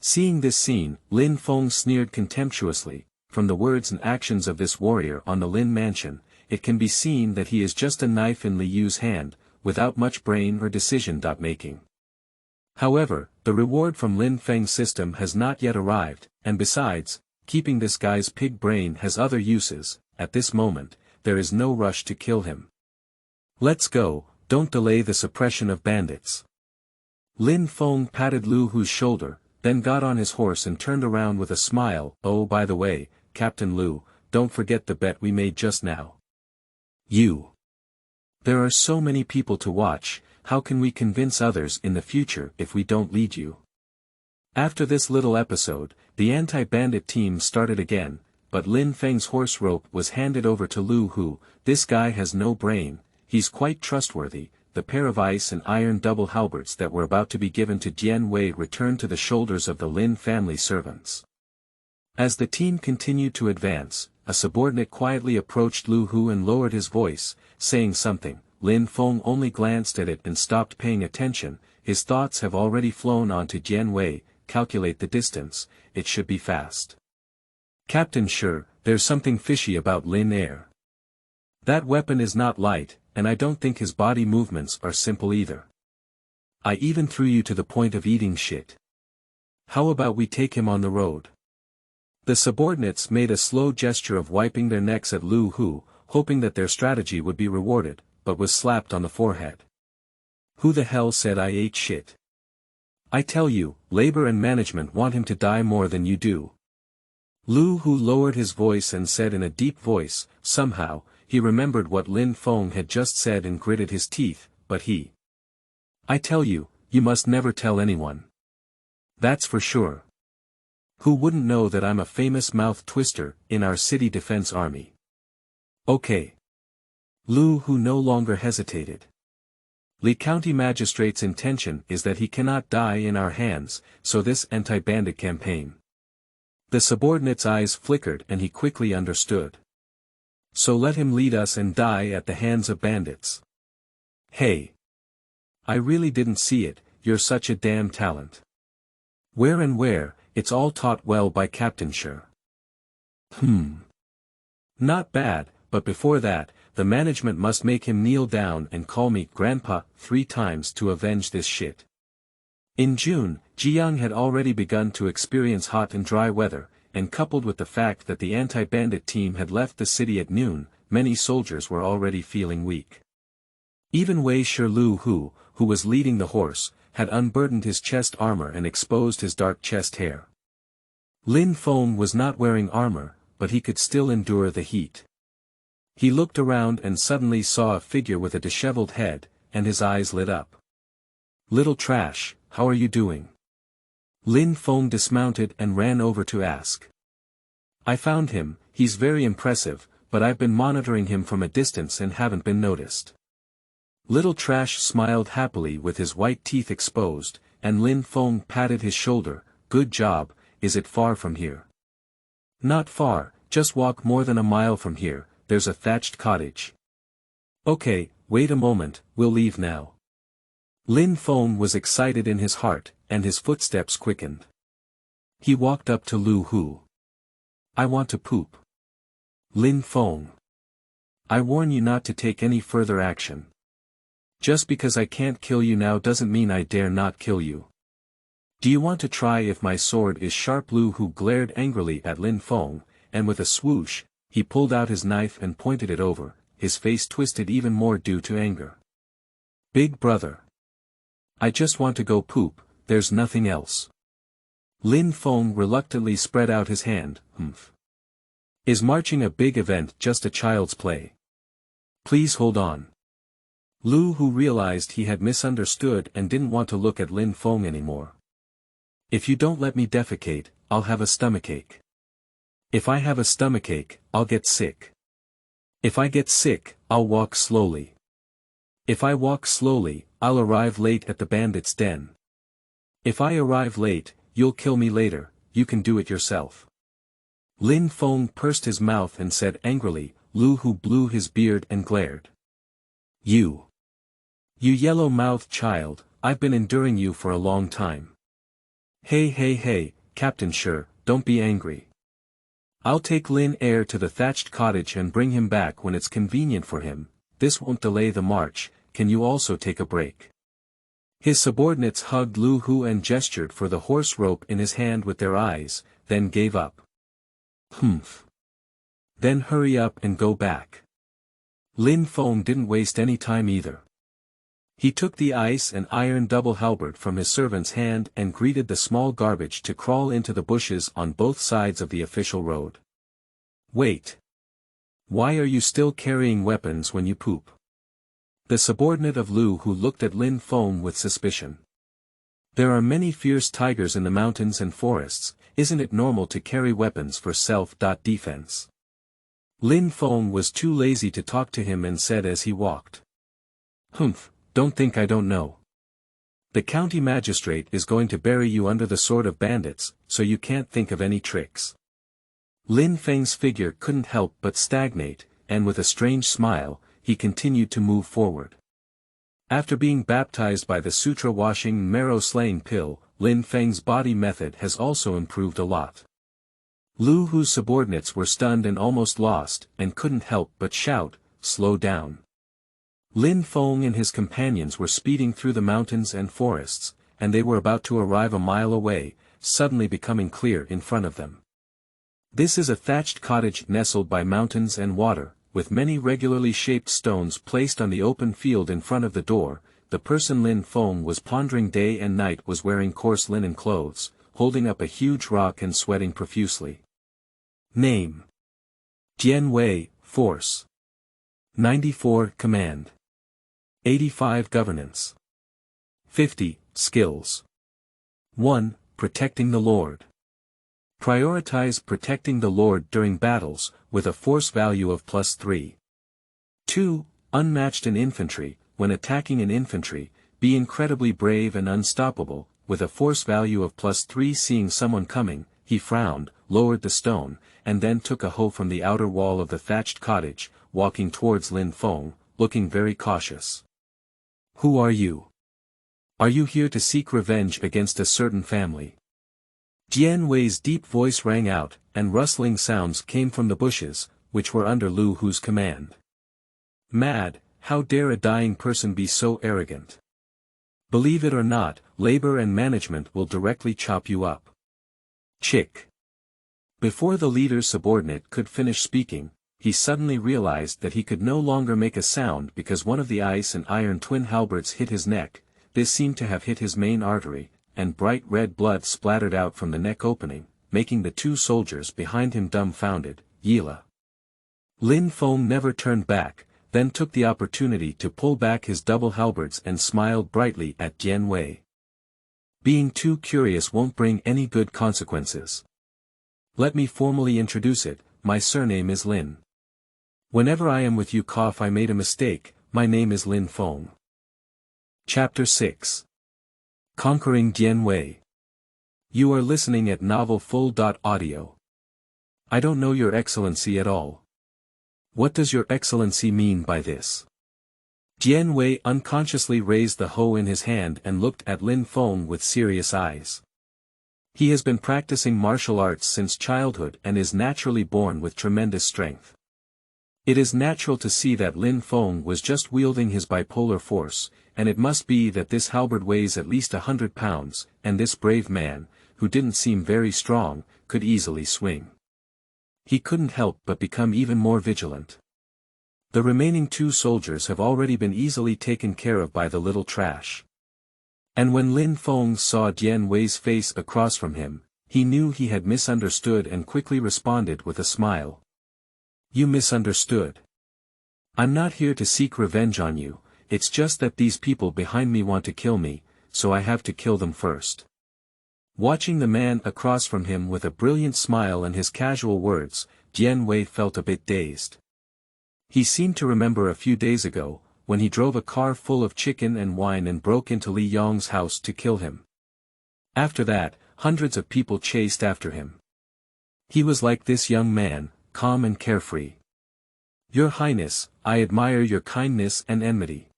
Seeing this scene, Lin Feng sneered contemptuously. From the words and actions of this warrior on the Lin mansion, it can be seen that he is just a knife in Liu's hand, without much brain or decision-making. However, the reward from Lin Feng's system has not yet arrived, and besides, keeping this guy's pig brain has other uses. At this moment, there is no rush to kill him. Let's go, don't delay the suppression of bandits. Lin Feng patted Lu Hu's shoulder, then got on his horse and turned around with a smile. Oh, by the way, Captain Lu, don't forget the bet we made just now. There are so many people to watch, how can we convince others in the future if we don't lead you? After this little episode, the anti-bandit team started again, but Lin Feng's horse rope was handed over to Lu Hu. This guy has no brain, he's quite trustworthy. The pair of ice and iron double halberds that were about to be given to Dian Wei returned to the shoulders of the Lin family servants. As the team continued to advance, a subordinate quietly approached Lu Hu and lowered his voice, saying something. Lin Feng only glanced at it and stopped paying attention. His thoughts have already flown on to Dian Wei. Calculate the distance, it should be fast. Captain, sure, there's something fishy about Lin Air. That weapon is not light, and I don't think his body movements are simple either. I even threw you to the point of eating shit. How about we take him on the road? The subordinates made a slow gesture of wiping their necks at Lu Hu, hoping that their strategy would be rewarded, but was slapped on the forehead. Who the hell said I ate shit? I tell you, labor and management want him to die more than you do. Lu Hu lowered his voice and said in a deep voice. Somehow, he remembered what Lin Feng had just said and gritted his teeth, but I tell you, you must never tell anyone. That's for sure. Who wouldn't know that I'm a famous mouth twister in our city defense army? Okay. Lu Hu no longer hesitated. Li County Magistrate's intention is that he cannot die in our hands, so this anti-bandit campaign. The subordinate's eyes flickered and he quickly understood. So let him lead us and die at the hands of bandits. Hey. I really didn't see it, you're such a damn talent. Where, it's all taught well by Captain Sure. Not bad, but before that, the management must make him kneel down and call me Grandpa 3 times to avenge this shit. In June, Jiyang had already begun to experience hot and dry weather, and coupled with the fact that the anti-bandit team had left the city at noon, many soldiers were already feeling weak. Even Weishi Lu Hu, who was leading the horse, had unburdened his chest armor and exposed his dark chest hair. Lin Feng was not wearing armor, but he could still endure the heat. He looked around and suddenly saw a figure with a disheveled head, and his eyes lit up. Little trash, how are you doing? Lin Feng dismounted and ran over to ask. I found him, he's very impressive, but I've been monitoring him from a distance and haven't been noticed. Little Trash smiled happily with his white teeth exposed, and Lin Feng patted his shoulder. Good job, is it far from here? Not far, just walk more than a mile from here, there's a thatched cottage. Okay, wait a moment, we'll leave now. Lin Feng was excited in his heart, and his footsteps quickened. He walked up to Lu Hu. I want to poop. Lin Feng. I warn you not to take any further action. Just because I can't kill you now doesn't mean I dare not kill you. Do you want to try if my sword is sharp? Lu Hu glared angrily at Lin Feng, and with a swoosh, he pulled out his knife and pointed it over, his face twisted even more due to anger. Big brother. I just want to go poop, there's nothing else. Lin Feng reluctantly spread out his hand. Is marching a big event just a child's play? Please hold on. Lu Hu realized he had misunderstood and didn't want to look at Lin Feng anymore. If you don't let me defecate, I'll have a stomachache. If I have a stomachache, I'll get sick. If I get sick, I'll walk slowly. If I walk slowly, I'll arrive late at the bandits' den. If I arrive late, you'll kill me later, you can do it yourself. Lin Feng pursed his mouth and said angrily. Lu Hu blew his beard and glared. You yellow-mouthed child, I've been enduring you for a long time. Hey, Captain Sure, don't be angry. I'll take Lin Air to the thatched cottage and bring him back when it's convenient for him. This won't delay the march. Can you also take a break? His subordinates hugged Lu Hu and gestured for the horse rope in his hand with their eyes, then gave up. Then hurry up and go back. Lin Feng didn't waste any time either. He took the ice and iron double halberd from his servant's hand and greeted the small garbage to crawl into the bushes on both sides of the official road. Wait. Why are you still carrying weapons when you poop? The subordinate of Lu Hu looked at Lin Feng with suspicion. There are many fierce tigers in the mountains and forests, isn't it normal to carry weapons for self-defense? Lin Feng was too lazy to talk to him and said as he walked. Don't think I don't know. The county magistrate is going to bury you under the sword of bandits, so you can't think of any tricks. Lin Feng's figure couldn't help but stagnate, and with a strange smile, he continued to move forward. After being baptized by the sutra-washing marrow-slaying pill, Lin Feng's body method has also improved a lot. Lu Hu's subordinates were stunned and almost lost, and couldn't help but shout, "Slow down." Lin Feng and his companions were speeding through the mountains and forests, and they were about to arrive a mile away, suddenly becoming clear in front of them. This is a thatched cottage nestled by mountains and water, with many regularly shaped stones placed on the open field in front of the door. The person Lin Feng was pondering day and night was wearing coarse linen clothes, holding up a huge rock and sweating profusely. Name: Jian Wei, Force. 94 Command. 85 Governance. 50 Skills. 1. Protecting the Lord. Prioritize protecting the Lord during battles, with a force value of +3. 2. Unmatched in infantry. When attacking an infantry, be incredibly brave and unstoppable, with a force value of +3. Seeing someone coming, he frowned, lowered the stone, and then took a hoe from the outer wall of the thatched cottage, walking towards Lin Feng, looking very cautious. Who are you? Are you here to seek revenge against a certain family? Jian Wei's deep voice rang out, and rustling sounds came from the bushes, which were under Lu Hu's command. Mad, how dare a dying person be so arrogant? Believe it or not, labor and management will directly chop you up. Chick. Before the leader's subordinate could finish speaking, he suddenly realized that he could no longer make a sound because one of the ice and iron twin halberds hit his neck. This seemed to have hit his main artery, and bright red blood splattered out from the neck opening, making the two soldiers behind him dumbfounded. Yila. Lin Feng never turned back, then took the opportunity to pull back his double halberds and smiled brightly at Jian Wei. Being too curious won't bring any good consequences. Let me formally introduce it. My surname is Lin. Whenever I am with you, I made a mistake. My name is Lin Feng. Chapter 6. Conquering Jian Wei. You are listening at novelfull.audio. I don't know your excellency at all. What does your excellency mean by this? Dian Wei unconsciously raised the hoe in his hand and looked at Lin Feng with serious eyes. He has been practicing martial arts since childhood and is naturally born with tremendous strength. It is natural to see that Lin Feng was just wielding his bipolar force, and it must be that this halberd weighs at least 100 pounds, and this brave man, who didn't seem very strong, could easily swing. He couldn't help but become even more vigilant. The remaining 2 soldiers have already been easily taken care of by the little trash. And when Lin Feng saw Dian Wei's face across from him, he knew he had misunderstood and quickly responded with a smile. You misunderstood. I'm not here to seek revenge on you, it's just that these people behind me want to kill me, so I have to kill them first. Watching the man across from him with a brilliant smile and his casual words, Dian Wei felt a bit dazed. He seemed to remember a few days ago, when he drove a car full of chicken and wine and broke into Li Yong's house to kill him. After that, hundreds of people chased after him. He was like this young man, calm and carefree. Your Highness, I admire your kindness and enmity.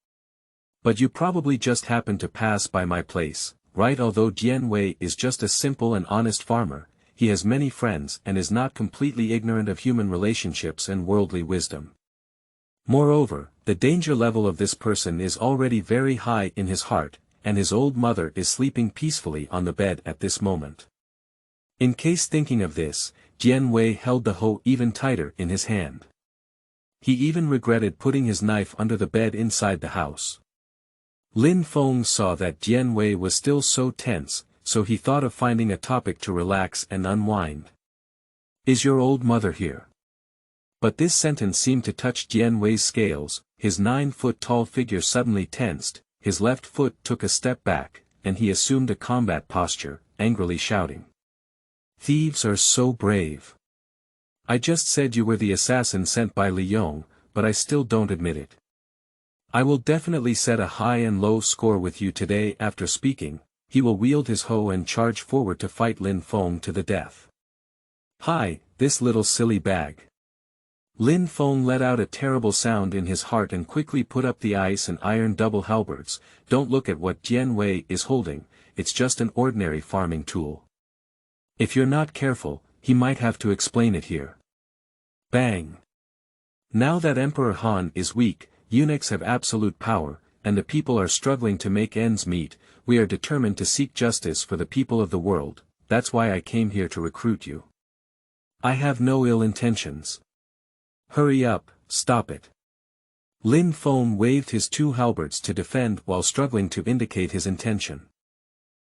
But you probably just happened to pass by my place, right? Although Dian Wei is just a simple and honest farmer, he has many friends and is not completely ignorant of human relationships and worldly wisdom. Moreover, the danger level of this person is already very high in his heart, and his old mother is sleeping peacefully on the bed at this moment. In case thinking of this, Dian Wei held the hoe even tighter in his hand. He even regretted putting his knife under the bed inside the house. Lin Feng saw that Dian Wei was still so tense, so he thought of finding a topic to relax and unwind. Is your old mother here? But this sentence seemed to touch Dian Wei's scales, his 9-foot-tall figure suddenly tensed, his left foot took a step back, and he assumed a combat posture, angrily shouting. Thieves are so brave. I just said you were the assassin sent by Li Yong, but I still don't admit it. I will definitely set a high and low score with you today. After speaking, he will wield his hoe and charge forward to fight Lin Feng to the death. Hi, this little silly bag. Lin Feng let out a terrible sound in his heart and quickly put up the ice and iron double halberds. Don't look at what Dian Wei is holding, it's just an ordinary farming tool. If you're not careful, he might have to explain it here. Bang! Now that Emperor Han is weak, eunuchs have absolute power, and the people are struggling to make ends meet. We are determined to seek justice for the people of the world, that's why I came here to recruit you. I have no ill intentions. Hurry up, stop it. Lin Feng waved his 2 halberds to defend while struggling to indicate his intention.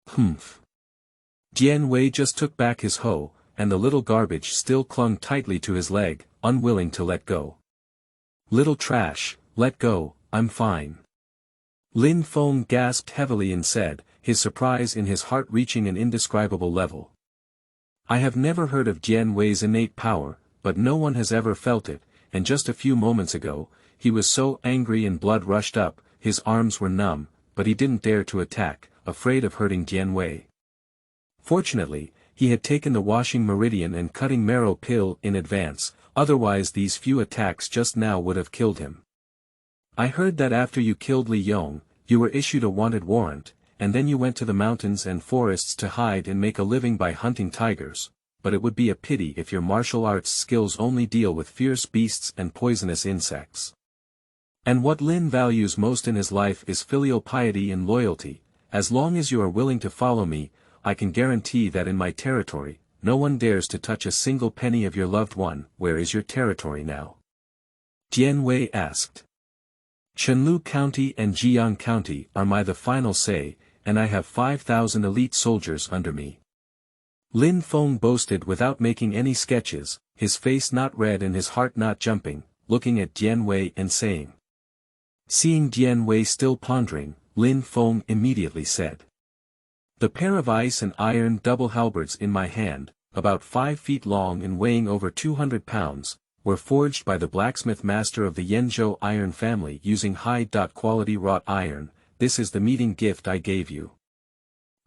Humph. Dian Wei just took back his hoe, and the little garbage still clung tightly to his leg, unwilling to let go. Little trash, let go, I'm fine. Lin Feng gasped heavily and said, his surprise in his heart reaching an indescribable level. I have never heard of Dian Wei's innate power, but no one has ever felt it, and just a few moments ago, he was so angry and blood rushed up, his arms were numb, but he didn't dare to attack, afraid of hurting Dian Wei. Fortunately, he had taken the washing meridian and cutting marrow pill in advance, otherwise these few attacks just now would have killed him. I heard that after you killed Li Yong, you were issued a wanted warrant, and then you went to the mountains and forests to hide and make a living by hunting tigers, but it would be a pity if your martial arts skills only deal with fierce beasts and poisonous insects. And what Lin values most in his life is filial piety and loyalty. As long as you are willing to follow me, I can guarantee that in my territory, no one dares to touch a single penny of your loved one. Where is your territory now? Dian Wei asked. Chenlu County and Jiyang County are the final say, and I have 5,000 elite soldiers under me. Lin Feng boasted without making any sketches, his face not red and his heart not jumping, looking at Dian Wei and saying. Seeing Dian Wei still pondering, Lin Feng immediately said. The pair of ice and iron double halberds in my hand, about 5 feet long and weighing over 200 pounds, were forged by the blacksmith master of the Yenzhou iron family using high-quality wrought iron. This is the meeting gift I gave you.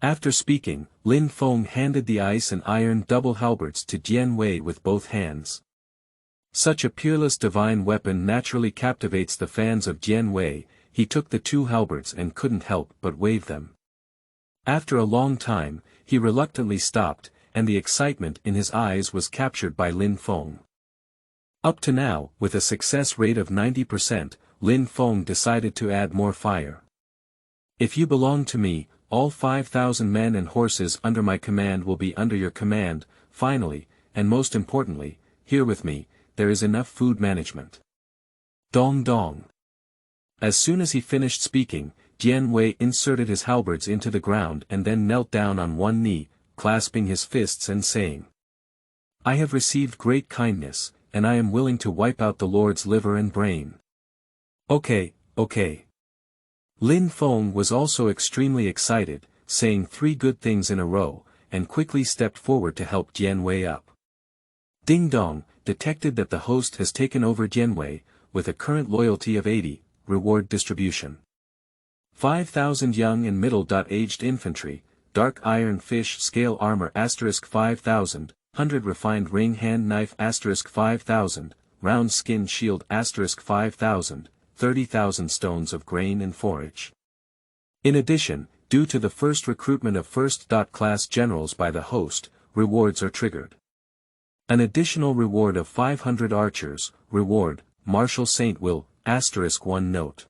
After speaking, Lin Feng handed the ice and iron double halberds to Dian Wei with both hands. Such a peerless divine weapon naturally captivates the fans of Dian Wei. he took the two halberds and couldn't help but wave them. After a long time, he reluctantly stopped, and the excitement in his eyes was captured by Lin Feng. Up to now, with a success rate of 90%, Lin Feng decided to add more fire. If you belong to me, all 5,000 men and horses under my command will be under your command. Finally, and most importantly, here with me, there is enough food management. Dong dong. As soon as he finished speaking, Jian Wei inserted his halberds into the ground and then knelt down on one knee, clasping his fists and saying, I have received great kindness, and I am willing to wipe out the Lord's liver and brain. Okay. Lin Feng was also extremely excited, saying 3 good things in a row, and quickly stepped forward to help Jian Wei up. Ding dong, detected that the host has taken over Jian Wei, with a current loyalty of 80, reward distribution. 5,000 young and middle-aged infantry, dark iron fish scale armor *5,000, 100 refined ring hand knife *5,000, round skin shield *5,000, 30,000 stones of grain and forage. In addition, due to the first recruitment of first-class generals by the host, rewards are triggered. An additional reward of 500 archers, reward, Marshal Saint Will, *1 note.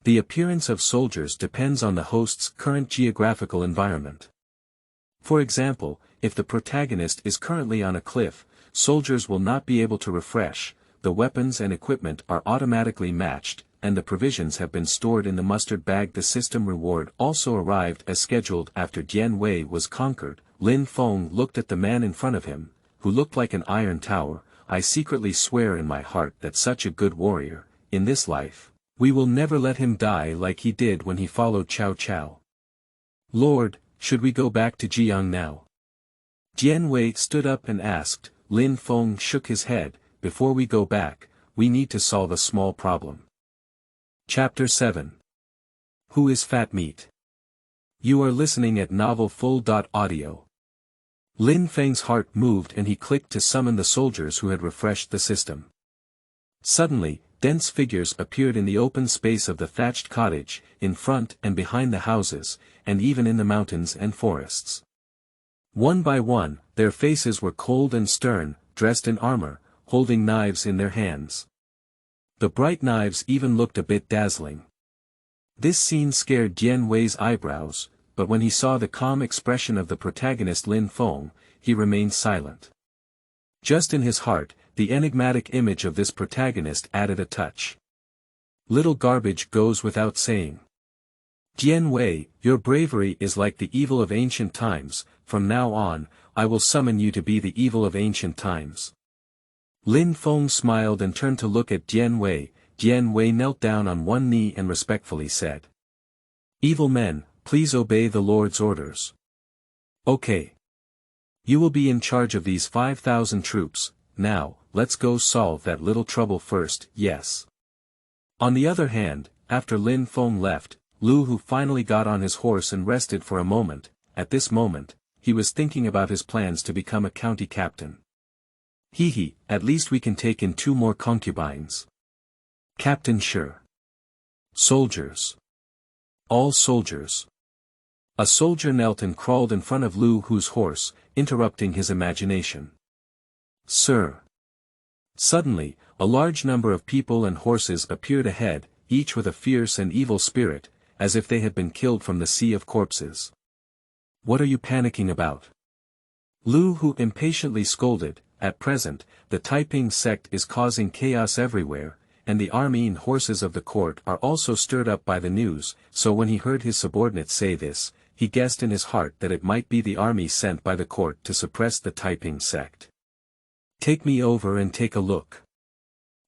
The appearance of soldiers depends on the host's current geographical environment. For example, if the protagonist is currently on a cliff, soldiers will not be able to refresh, the weapons and equipment are automatically matched, and the provisions have been stored in the mustard bag. The system reward also arrived as scheduled after Jian Wei was conquered. Lin Feng looked at the man in front of him, who looked like an iron tower. I secretly swear in my heart that such a good warrior, in this life, we will never let him die like he did when he followed Cao Cao. Lord, should we go back to Jiyang now? Jian Wei stood up and asked. Lin Feng shook his head. Before we go back, we need to solve a small problem. Chapter 7. Who is Fat Meat? You are listening at novelfull.audio. Lin Feng's heart moved and he clicked to summon the soldiers who had refreshed the system. Suddenly, dense figures appeared in the open space of the thatched cottage, in front and behind the houses, and even in the mountains and forests. One by one, their faces were cold and stern, dressed in armor, holding knives in their hands. The bright knives even looked a bit dazzling. This scene scared Jian Wei's eyebrows, but when he saw the calm expression of the protagonist Lin Feng, he remained silent. Just in his heart, the enigmatic image of this protagonist added a touch. Little garbage goes without saying. Jian Wei, your bravery is like the evil of ancient times. From now on, I will summon you to be the evil of ancient times. Lin Feng smiled and turned to look at Jian Wei. Jian Wei knelt down on one knee and respectfully said, Evil men, please obey the Lord's orders. Okay. You will be in charge of these 5,000 troops. Now, let's go solve that little trouble first. Yes. On the other hand, after Lin Feng left, Lu Hu finally got on his horse and rested for a moment. At this moment, he was thinking about his plans to become a county captain. At least we can take in 2 more concubines. Captain sure. Soldiers. All soldiers. A soldier knelt and crawled in front of Lu Hu's horse, interrupting his imagination. Sir. Suddenly, a large number of people and horses appeared ahead, each with a fierce and evil spirit, as if they had been killed from the sea of corpses. What are you panicking about? Lu Hu impatiently scolded. At present, the Taiping sect is causing chaos everywhere, and the army and horses of the court are also stirred up by the news, so when he heard his subordinates say this, he guessed in his heart that it might be the army sent by the court to suppress the Taiping sect. Take me over and take a look.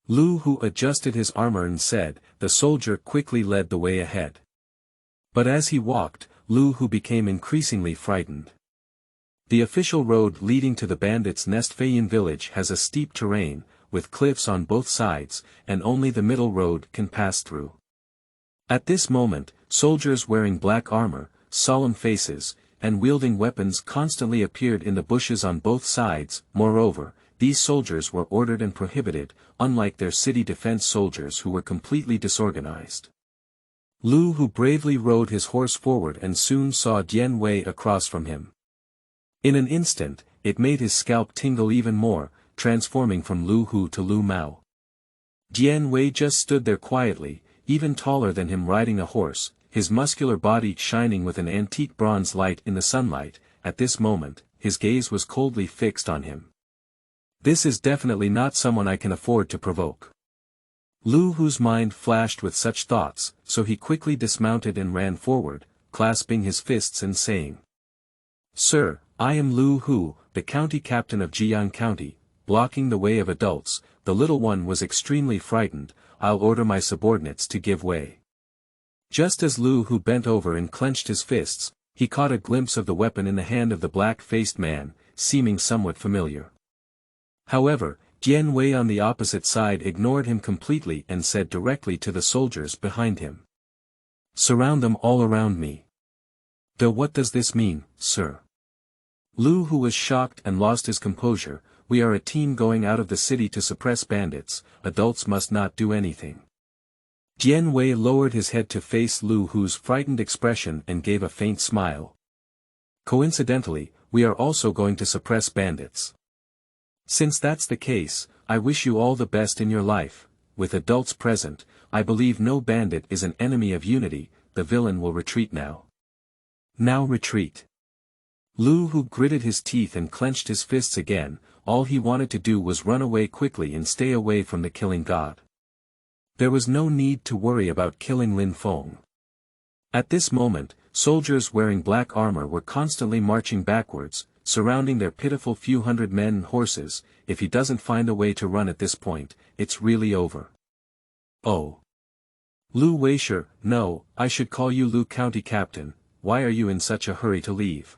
Lu Hu adjusted his armor and said. The soldier quickly led the way ahead. But as he walked, Lu Hu became increasingly frightened. The official road leading to the bandits' nest Feiyun village has a steep terrain, with cliffs on both sides, and only the middle road can pass through. At this moment, soldiers wearing black armor, solemn faces, and wielding weapons constantly appeared in the bushes on both sides. Moreover, these soldiers were ordered and prohibited, unlike their city defense soldiers who were completely disorganized. Lu Hu bravely rode his horse forward and soon saw Dian Wei across from him. In an instant, it made his scalp tingle even more, transforming from Lu Hu to Lu Mao. Dian Wei just stood there quietly, even taller than him riding a horse, his muscular body shining with an antique bronze light in the sunlight. At this moment, his gaze was coldly fixed on him. This is definitely not someone I can afford to provoke. Lu Hu's mind flashed with such thoughts, so he quickly dismounted and ran forward, clasping his fists and saying, "Sir, I am Lu Hu, the county captain of Jiyang County." Blocking the way of adults, the little one was extremely frightened. "I'll order my subordinates to give way." Just as Lu Hu bent over and clenched his fists, he caught a glimpse of the weapon in the hand of the black-faced man, seeming somewhat familiar. However, Dian Wei on the opposite side ignored him completely and said directly to the soldiers behind him, "Surround them all around me." What does this mean, sir?" Lu Hu was shocked and lost his composure. "We are a team going out of the city to suppress bandits, adults must not do anything." Dian Wei lowered his head to face Lu Hu's frightened expression and gave a faint smile. "Coincidentally, we are also going to suppress bandits. Since that's the case, I wish you all the best in your life. With adults present, I believe no bandit is an enemy of unity. The villain will retreat now." "Now retreat." Lu Hu gritted his teeth and clenched his fists again. All he wanted to do was run away quickly and stay away from the killing god. There was no need to worry about killing Lin Feng. At this moment, soldiers wearing black armor were constantly marching backwards, surrounding their pitiful few hundred men and horses. If he doesn't find a way to run at this point, it's really over. "Oh. Liu Weishi, no, I should call you Lu County Captain. Why are you in such a hurry to leave?"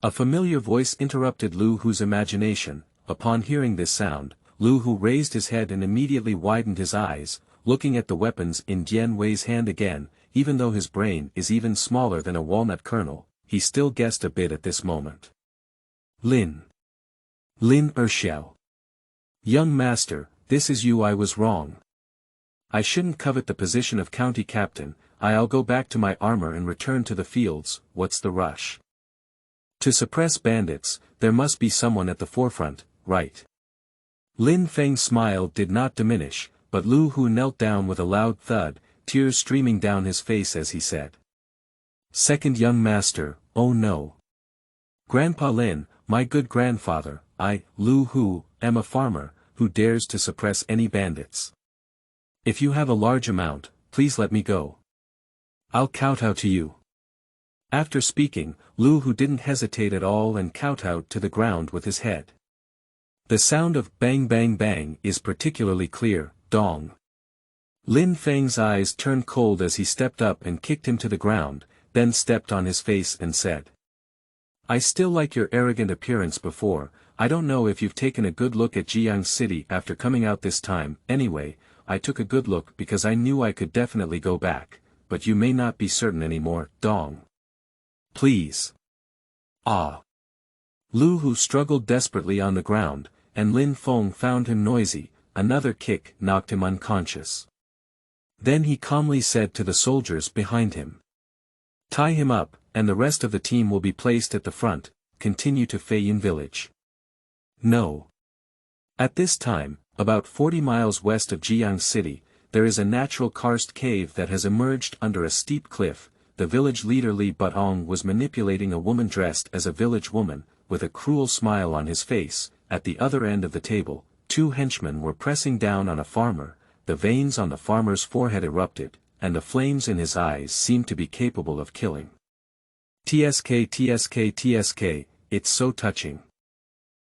A familiar voice interrupted Lu Hu's imagination. Upon hearing this sound, Lu Hu raised his head and immediately widened his eyes, looking at the weapons in Dian Wei's hand again. Even though his brain is even smaller than a walnut kernel, he still guessed a bit at this moment. Lin Erxiao. "Young master, this is you. I was wrong. I shouldn't covet the position of county captain. I'll go back to my armor and return to the fields. What's the rush? To suppress bandits, there must be someone at the forefront, right?" Lin Feng's smile did not diminish, but Lu Hu knelt down with a loud thud, tears streaming down his face as he said, "Second young master, oh no. Grandpa Lin, my good grandfather, I, Lu Hu, am a farmer, who dares to suppress any bandits. If you have a large amount, please let me go. I'll kowtow to you." After speaking, Lu Hu didn't hesitate at all and kowtowed to the ground with his head. The sound of bang bang bang is particularly clear. Dong. Lin Feng's eyes turned cold as he stepped up and kicked him to the ground, then stepped on his face and said, "I still like your arrogant appearance before. I don't know if you've taken a good look at Jiyang City after coming out this time. Anyway, I took a good look because I knew I could definitely go back, but you may not be certain anymore. Dong. Please." "Ah." Lu Hu struggled desperately on the ground, and Lin Feng found him noisy. Another kick knocked him unconscious. Then he calmly said to the soldiers behind him, "Tie him up, and the rest of the team will be placed at the front. Continue to Feiyun village." No. At this time, about 40 miles west of Jiyang City, there is a natural karst cave that has emerged under a steep cliff. The village leader Li Butong was manipulating a woman dressed as a village woman, with a cruel smile on his face. At the other end of the table, 2 henchmen were pressing down on a farmer. The veins on the farmer's forehead erupted, and the flames in his eyes seemed to be capable of killing. TSK, it's so touching.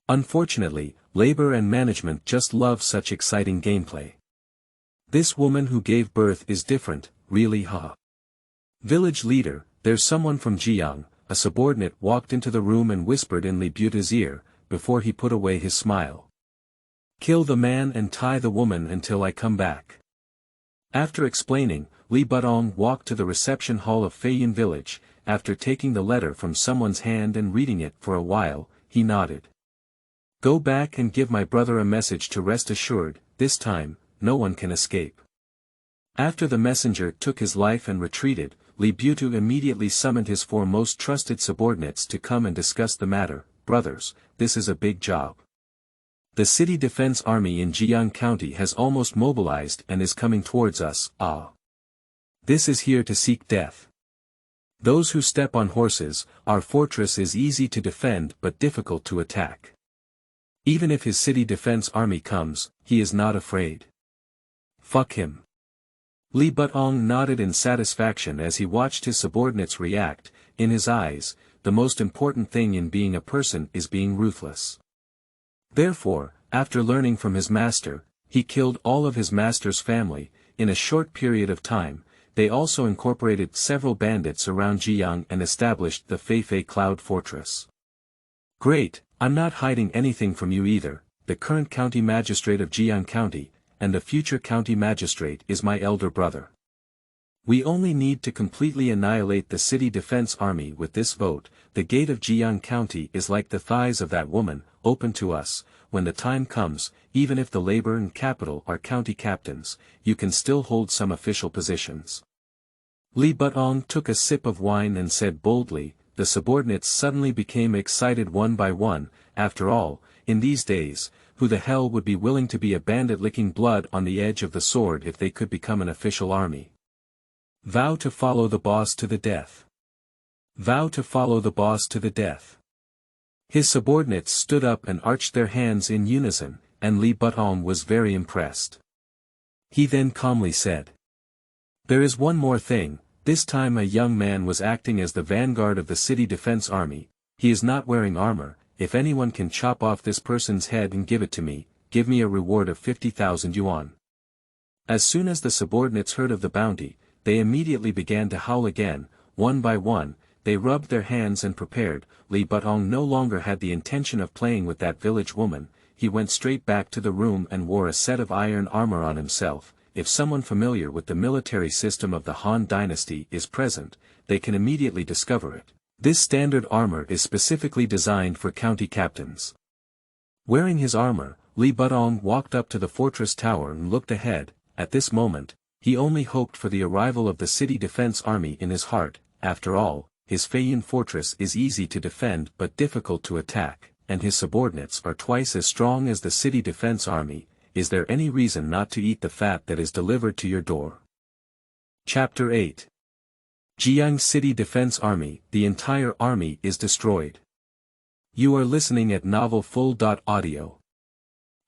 Unfortunately, labor and management just love such exciting gameplay. This woman who gave birth is different, really huh? Village leader, there's someone from Jiyang. A subordinate walked into the room and whispered in Li Buta's ear, before he put away his smile. "Kill the man and tie the woman until I come back." After explaining, Li Butong walked to the reception hall of Feiyun village. After taking the letter from someone's hand and reading it for a while, he nodded. "Go back and give my brother a message to rest assured, this time, no one can escape." After the messenger took his life and retreated, Li Butu immediately summoned his four most trusted subordinates to come and discuss the matter. Brothers, this is a big job. The City Defense Army in Jiyang County has almost mobilized and is coming towards us. This is here to seek death. Those who step on horses, our fortress is easy to defend but difficult to attack. Even if his City Defense Army comes, he is not afraid. Fuck him. Li Butong nodded in satisfaction as he watched his subordinates react. In his eyes, the most important thing in being a person is being ruthless. Therefore, after learning from his master, he killed all of his master's family. In a short period of time, they also incorporated several bandits around Jiyang and established the Feifei Cloud Fortress. Great, I'm not hiding anything from you either. The current county magistrate of Jiyang County, and the future county magistrate is my elder brother. We only need to completely annihilate the City Defense Army with this vote. The gate of Jiyang County is like the thighs of that woman, open to us. When the time comes, even if the labor and capital are county captains, you can still hold some official positions. Li Butong took a sip of wine and said boldly. The subordinates suddenly became excited one by one. After all, in these days, who the hell would be willing to be a bandit licking blood on the edge of the sword if they could become an official army? Vow to follow the boss to the death. Vow to follow the boss to the death. His subordinates stood up and arched their hands in unison, and Li Butong was very impressed. He then calmly said, "There is one more thing." This time a young man was acting as the vanguard of the City Defense Army. He is not wearing armor. If anyone can chop off this person's head and give it to me, give me a reward of 50,000 yuan. As soon as the subordinates heard of the bounty, they immediately began to howl again. One by one, they rubbed their hands and prepared. Li Butong no longer had the intention of playing with that village woman. He went straight back to the room and wore a set of iron armor on himself. If someone familiar with the military system of the Han Dynasty is present, they can immediately discover it. This standard armor is specifically designed for county captains. Wearing his armor, Li Butong walked up to the fortress tower and looked ahead. At this moment, he only hoped for the arrival of the City Defense Army in his heart. After all, his Feiyun fortress is easy to defend but difficult to attack, and his subordinates are twice as strong as the City Defense Army. Is there any reason not to eat the fat that is delivered to your door? Chapter 8. Jiyang City Defense Army. The entire army is destroyed. You are listening at novelfull.audio.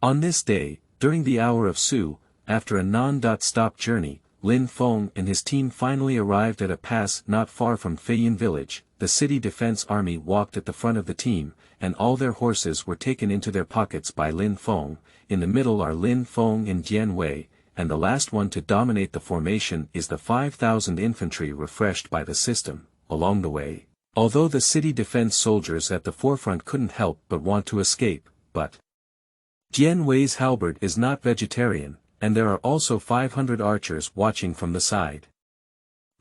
On this day, during the hour of Su, after a non-stop journey, Lin Feng and his team finally arrived at a pass not far from Feiyun village. The City Defense Army walked at the front of the team, and all their horses were taken into their pockets by Lin Feng. In the middle are Lin Feng and Dian Wei, and the last one to dominate the formation is the 5,000 infantry refreshed by the system. Along the way, although the city defense soldiers at the forefront couldn't help but want to escape, but Dian Wei's halberd is not vegetarian, and there are also 500 archers watching from the side.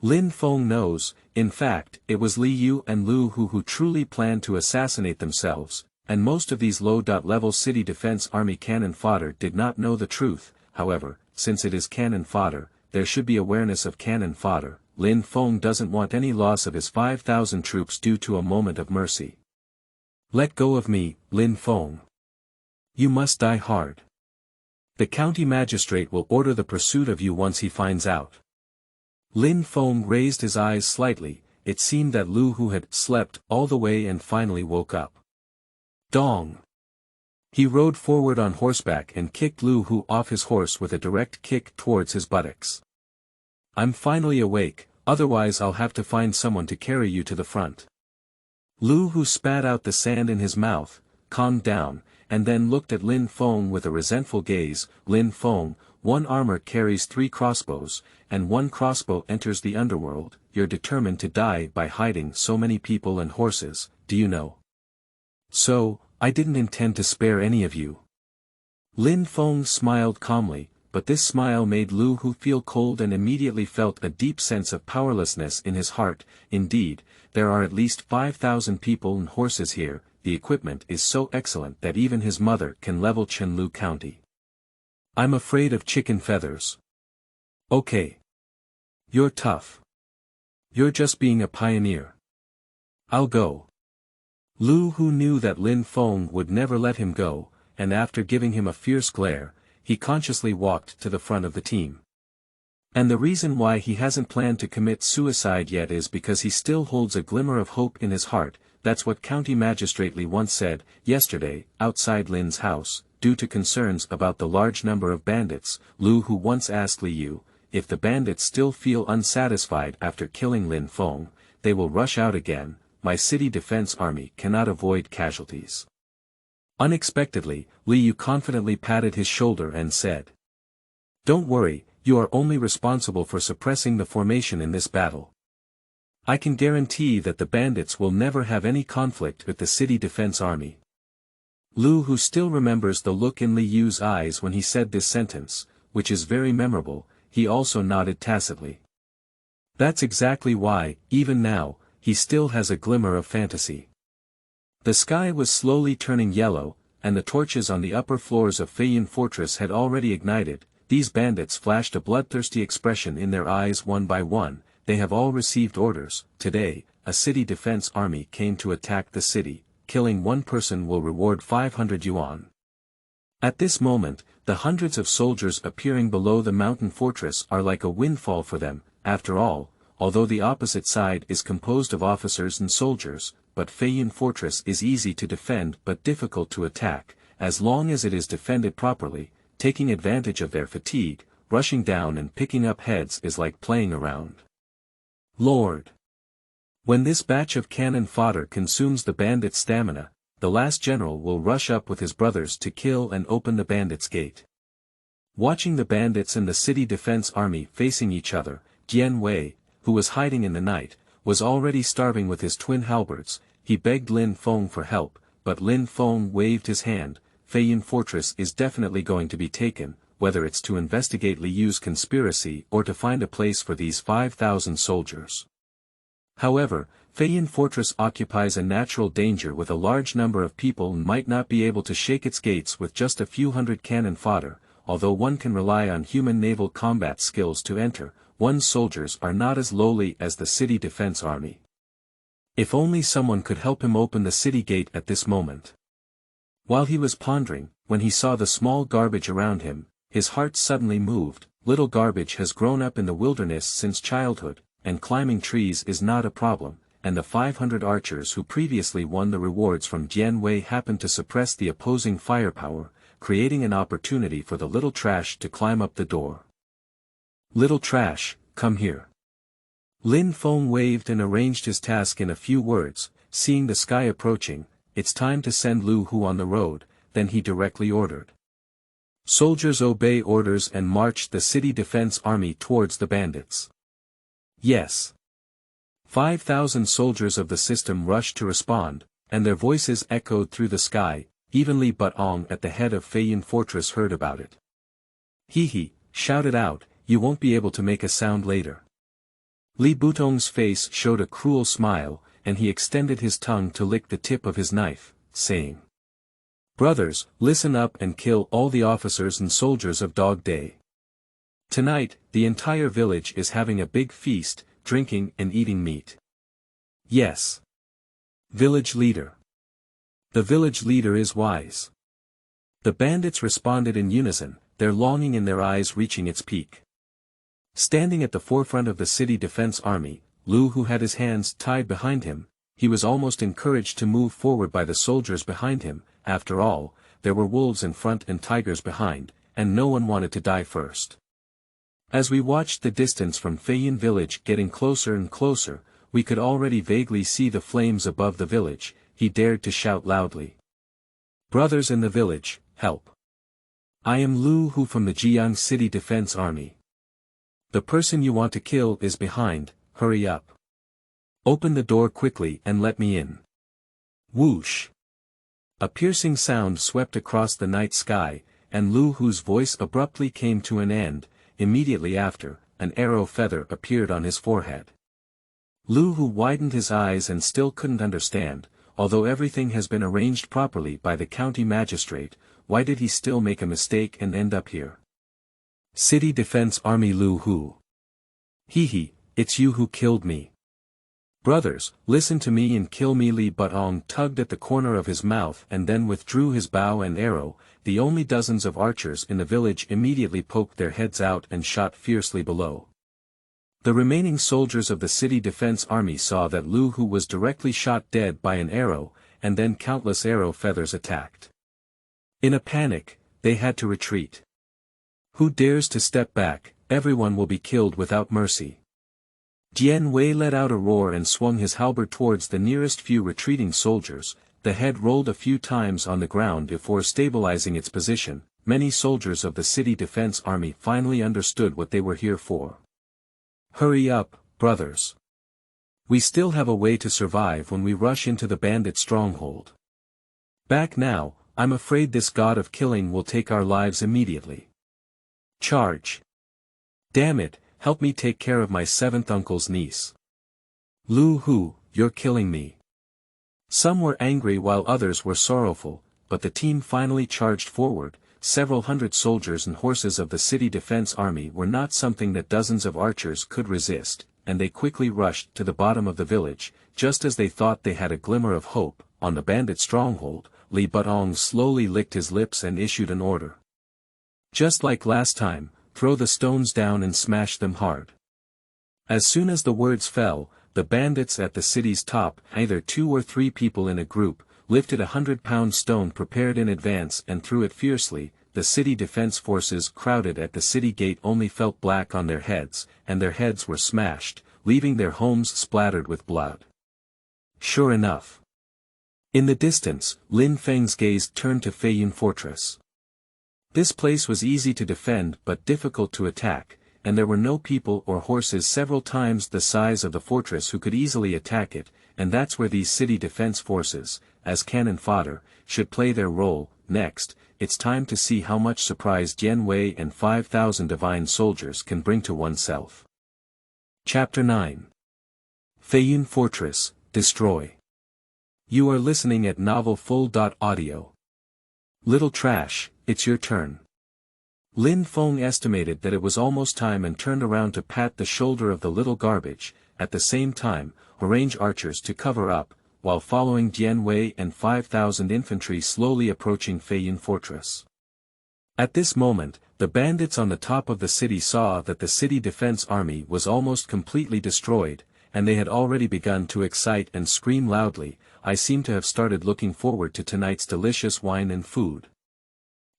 Lin Feng knows, in fact, it was Li Yu and Lu Hu who truly planned to assassinate themselves, and most of these low-level city defense army cannon fodder did not know the truth. However, since it is cannon fodder, there should be awareness of cannon fodder. Lin Feng doesn't want any loss of his 5,000 troops due to a moment of mercy. Let go of me, Lin Feng. You must die hard. The county magistrate will order the pursuit of you once he finds out. Lin Feng raised his eyes slightly. It seemed that Lu Hu had slept all the way and finally woke up. Dong! He rode forward on horseback and kicked Lu Hu off his horse with a direct kick towards his buttocks. I'm finally awake, otherwise I'll have to find someone to carry you to the front. Lu Hu spat out the sand in his mouth, calmed down, and then looked at Lin Feng with a resentful gaze. Lin Feng, one armor carries 3 crossbows, and 1 crossbow enters the underworld. You're determined to die by hiding so many people and horses, do you know? So, I didn't intend to spare any of you. Lin Feng smiled calmly, but this smile made Lu Hu feel cold and immediately felt a deep sense of powerlessness in his heart. Indeed, there are at least 5,000 people and horses here. The equipment is so excellent that even his mother can level Chenlu County. I'm afraid of chicken feathers. Okay. You're tough. You're just being a pioneer. I'll go. Liu Hu knew that Lin Feng would never let him go, and after giving him a fierce glare, he consciously walked to the front of the team. And the reason why he hasn't planned to commit suicide yet is because he still holds a glimmer of hope in his heart. That's what County Magistrate Li once said, yesterday, outside Lin's house, due to concerns about the large number of bandits. Liu Hu once asked Liu, if the bandits still feel unsatisfied after killing Lin Feng, they will rush out again. My city defense army cannot avoid casualties. Unexpectedly, Liu confidently patted his shoulder and said, "Don't worry, you are only responsible for suppressing the formation in this battle. I can guarantee that the bandits will never have any conflict with the city defense army." Liu Hu still remembers the look in Liu's eyes when he said this sentence, which is very memorable. He also nodded tacitly. That's exactly why, even now, he still has a glimmer of fantasy. The sky was slowly turning yellow, and the torches on the upper floors of Feiyun Fortress had already ignited. These bandits flashed a bloodthirsty expression in their eyes one by one. They have all received orders. Today, a city defense army came to attack the city. Killing one person will reward 500 yuan. At this moment, the hundreds of soldiers appearing below the mountain fortress are like a windfall for them. After all, although the opposite side is composed of officers and soldiers, but Feiyun Fortress is easy to defend but difficult to attack. As long as it is defended properly, taking advantage of their fatigue, rushing down and picking up heads is like playing around. Lord! When this batch of cannon fodder consumes the bandits' stamina, the last general will rush up with his brothers to kill and open the bandits' gate. Watching the bandits and the city defense army facing each other, Dian Wei, who was hiding in the night, was already starving with his twin halberds. He begged Lin Feng for help, but Lin Feng waved his hand. Feiyun Fortress is definitely going to be taken, whether it's to investigate Liu's conspiracy or to find a place for these 5,000 soldiers. However, Feiyun Fortress occupies a natural danger with a large number of people and might not be able to shake its gates with just a few hundred cannon fodder. Although one can rely on human naval combat skills to enter, one's soldiers are not as lowly as the city defense army. If only someone could help him open the city gate at this moment. While he was pondering, when he saw the small garbage around him, his heart suddenly moved. Little garbage has grown up in the wilderness since childhood, and climbing trees is not a problem, and the 500 archers who previously won the rewards from Dian Wei happened to suppress the opposing firepower, creating an opportunity for the little trash to climb up the door. "Little trash, come here." Lin Feng waved and arranged his task in a few words. Seeing the sky approaching, "It's time to send Liu Hu on the road," then he directly ordered. "Soldiers obey orders and march the city defense army towards the bandits." "Yes." 5,000 soldiers of the system rushed to respond, and their voices echoed through the sky. Even Li Butong at the head of Feiyun Fortress heard about it. He shouted out, "You won't be able to make a sound later." Li Butong's face showed a cruel smile, and he extended his tongue to lick the tip of his knife, saying, "Brothers, listen up and kill all the officers and soldiers of Dog Day. Tonight, the entire village is having a big feast, drinking and eating meat." "Yes. Village leader. The village leader is wise." The bandits responded in unison, their longing in their eyes reaching its peak. Standing at the forefront of the city defense army, Liu Hu had his hands tied behind him. He was almost encouraged to move forward by the soldiers behind him. After all, there were wolves in front and tigers behind, and no one wanted to die first. As we watched the distance from Feiyun village getting closer and closer, we could already vaguely see the flames above the village. He dared to shout loudly. "Brothers in the village, help. I am Liu Hu from the Jiyang City Defense Army. The person you want to kill is behind, hurry up. Open the door quickly and let me in." Whoosh! A piercing sound swept across the night sky, and Liu Hu's voice abruptly came to an end. Immediately after, an arrow feather appeared on his forehead. Liu Hu widened his eyes and still couldn't understand. Although everything has been arranged properly by the county magistrate, why did he still make a mistake and end up here? City Defense Army Liu Hu. Hee, it's you who killed me. Brothers, listen to me and kill me. Li Butong tugged at the corner of his mouth and then withdrew his bow and arrow. The only dozens of archers in the village immediately poked their heads out and shot fiercely below. The remaining soldiers of the City Defense Army saw that Liu Hu was directly shot dead by an arrow, and then countless arrow feathers attacked. In a panic, they had to retreat. Who dares to step back, everyone will be killed without mercy. Dian Wei let out a roar and swung his halberd towards the nearest few retreating soldiers. The head rolled a few times on the ground before stabilizing its position. Many soldiers of the City Defense Army finally understood what they were here for. Hurry up, brothers. We still have a way to survive when we rush into the bandit stronghold. Back now, I'm afraid this god of killing will take our lives immediately. Charge. Damn it, help me take care of my seventh uncle's niece. Liu Hu, you're killing me. Some were angry while others were sorrowful, but the team finally charged forward. Several hundred soldiers and horses of the City Defense Army were not something that dozens of archers could resist, and they quickly rushed to the bottom of the village. Just as they thought they had a glimmer of hope, on the bandit stronghold, Li Butong slowly licked his lips and issued an order. Just like last time, throw the stones down and smash them hard. As soon as the words fell, the bandits at the city's top, either 2 or 3 people in a group, lifted 100-pound stone prepared in advance and threw it fiercely. The city defense forces crowded at the city gate only felt black on their heads, and their heads were smashed, leaving their homes splattered with blood. Sure enough. In the distance, Lin Feng's gaze turned to Feiyun Fortress. This place was easy to defend but difficult to attack, and there were no people or horses several times the size of the fortress who could easily attack it, and that's where these city defense forces, as cannon fodder, should play their role. Next, it's time to see how much surprise Dian Wei and 5,000 divine soldiers can bring to oneself. Chapter 9. Feiyun Fortress, Destroy. You are listening at novelfull.audio. Little Trash, it's your turn. Lin Feng estimated that it was almost time and turned around to pat the shoulder of the little garbage. At the same time, arrange archers to cover up, while following Dian Wei and 5,000 infantry slowly approaching Feiyun Fortress. At this moment, the bandits on the top of the city saw that the City Defense Army was almost completely destroyed, and they had already begun to excite and scream loudly. I seem to have started looking forward to tonight's delicious wine and food.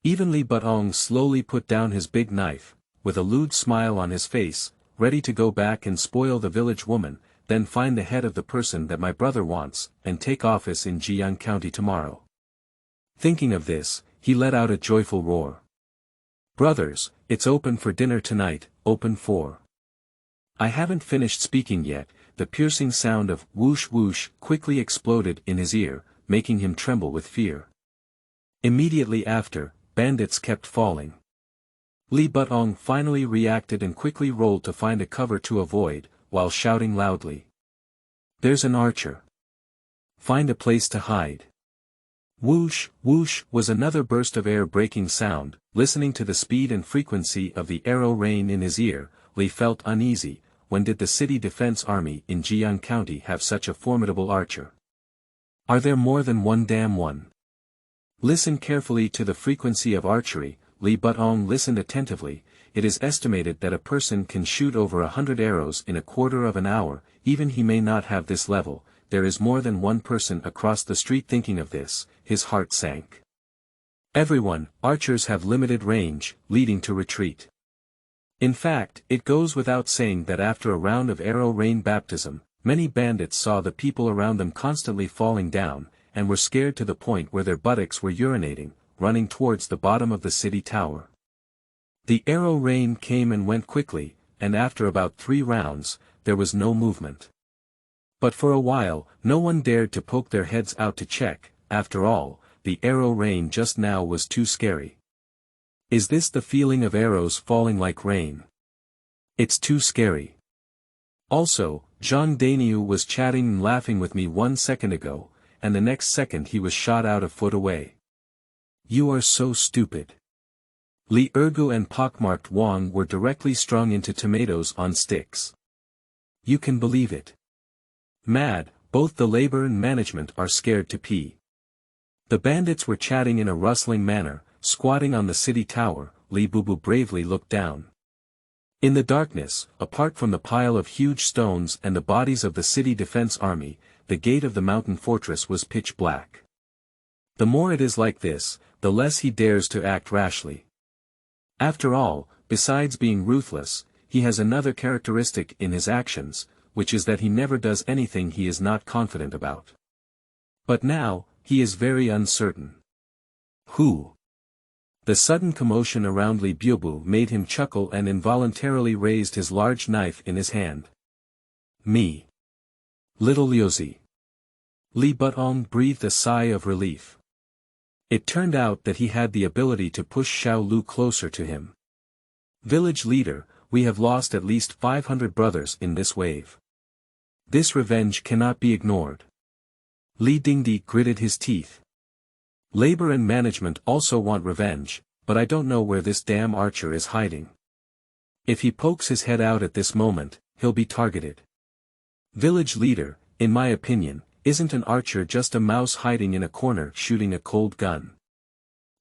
Even Li Butong slowly put down his big knife, with a lewd smile on his face, ready to go back and spoil the village woman, then find the head of the person that my brother wants, and take office in Jiyang County tomorrow. Thinking of this, he let out a joyful roar. Brothers, it's open for dinner tonight, open for. I haven't finished speaking yet. The piercing sound of whoosh whoosh quickly exploded in his ear, making him tremble with fear. Immediately after, bandits kept falling. Li Butong finally reacted and quickly rolled to find a cover to avoid, while shouting loudly. There's an archer. Find a place to hide. Whoosh, whoosh was another burst of air-breaking sound. Listening to the speed and frequency of the arrow rain in his ear, Li felt uneasy. When did the City Defense Army in Jiyang County have such a formidable archer? Are there more than one damn one? Listen carefully to the frequency of archery. Li Butong listened attentively. It is estimated that a person can shoot over 100 arrows in a quarter of an hour. Even he may not have this level. There is more than one person across the street thinking of this. His heart sank. Everyone, archers have limited range, leading to retreat. In fact, it goes without saying that after a round of arrow rain baptism, many bandits saw the people around them constantly falling down, and were scared to the point where their buttocks were urinating, running towards the bottom of the city tower. The arrow rain came and went quickly, and after about 3 rounds, there was no movement. But for a while, no one dared to poke their heads out to check. After all, the arrow rain just now was too scary. Is this the feeling of arrows falling like rain? It's too scary. Also, Zhang Daniu was chatting and laughing with me 1 second ago, and the next second he was shot out a foot away. You are so stupid. Li Ergu and pockmarked Wang were directly strung into tomatoes on sticks. You can believe it. Mad, both the labor and management are scared to pee. The bandits were chatting in a rustling manner, squatting on the city tower. Li Bubu bravely looked down. In the darkness, apart from the pile of huge stones and the bodies of the city defense army, the gate of the mountain fortress was pitch black. The more it is like this, the less he dares to act rashly. After all, besides being ruthless, he has another characteristic in his actions, which is that he never does anything he is not confident about. But now, he is very uncertain. Who? The sudden commotion around Li Bubu made him chuckle and involuntarily raised his large knife in his hand. Me. Little Liuzi. Li Butong breathed a sigh of relief. It turned out that he had the ability to push Xiao Lu closer to him. Village leader, we have lost at least 500 brothers in this wave. This revenge cannot be ignored. Li Dingdi gritted his teeth. Labor and management also want revenge, but I don't know where this damn archer is hiding. If he pokes his head out at this moment, he'll be targeted. Village leader, in my opinion, isn't an archer just a mouse hiding in a corner shooting a cold gun.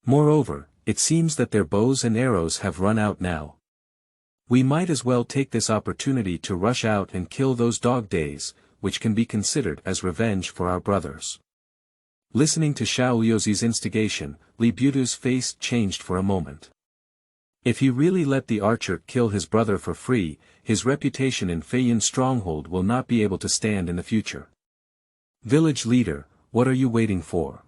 Moreover, it seems that their bows and arrows have run out now. We might as well take this opportunity to rush out and kill those dog days, which can be considered as revenge for our brothers. Listening to Xiao Liuzi's instigation, Li Budu's face changed for a moment. If he really let the archer kill his brother for free, his reputation in Feiyun stronghold will not be able to stand in the future. Village leader, what are you waiting for?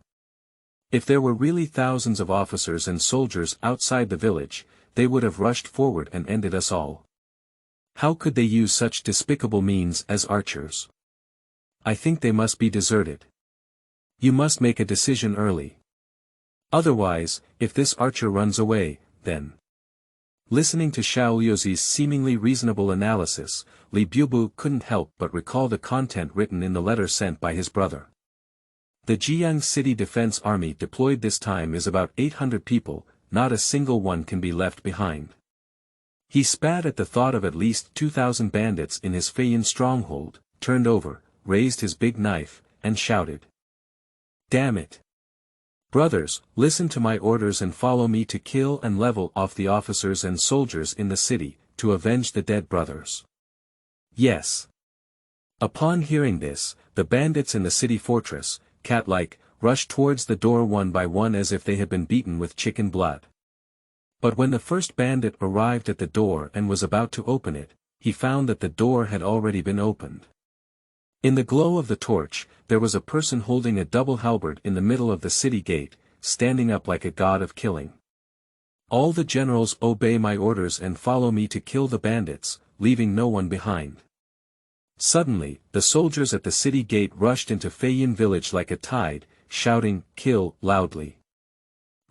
If there were really thousands of officers and soldiers outside the village, they would have rushed forward and ended us all. How could they use such despicable means as archers? I think they must be deserted. You must make a decision early. Otherwise, if this archer runs away, then... Listening to Xiao Liuzi's seemingly reasonable analysis, Li Bubu couldn't help but recall the content written in the letter sent by his brother. The Jiyang City Defense Army deployed this time is about 800 people, not a single one can be left behind. He spat at the thought of at least 2,000 bandits in his Feiyun stronghold, turned over, raised his big knife, and shouted. Damn it! Brothers, listen to my orders and follow me to kill and level off the officers and soldiers in the city, to avenge the dead brothers. Yes. Upon hearing this, the bandits in the city fortress, cat-like, rushed towards the door one by one as if they had been beaten with chicken blood. But when the first bandit arrived at the door and was about to open it, he found that the door had already been opened. In the glow of the torch, there was a person holding a double halberd in the middle of the city gate, standing up like a god of killing. All the generals obey my orders and follow me to kill the bandits, leaving no one behind. Suddenly, the soldiers at the city gate rushed into Feiyun village like a tide, shouting, kill, loudly.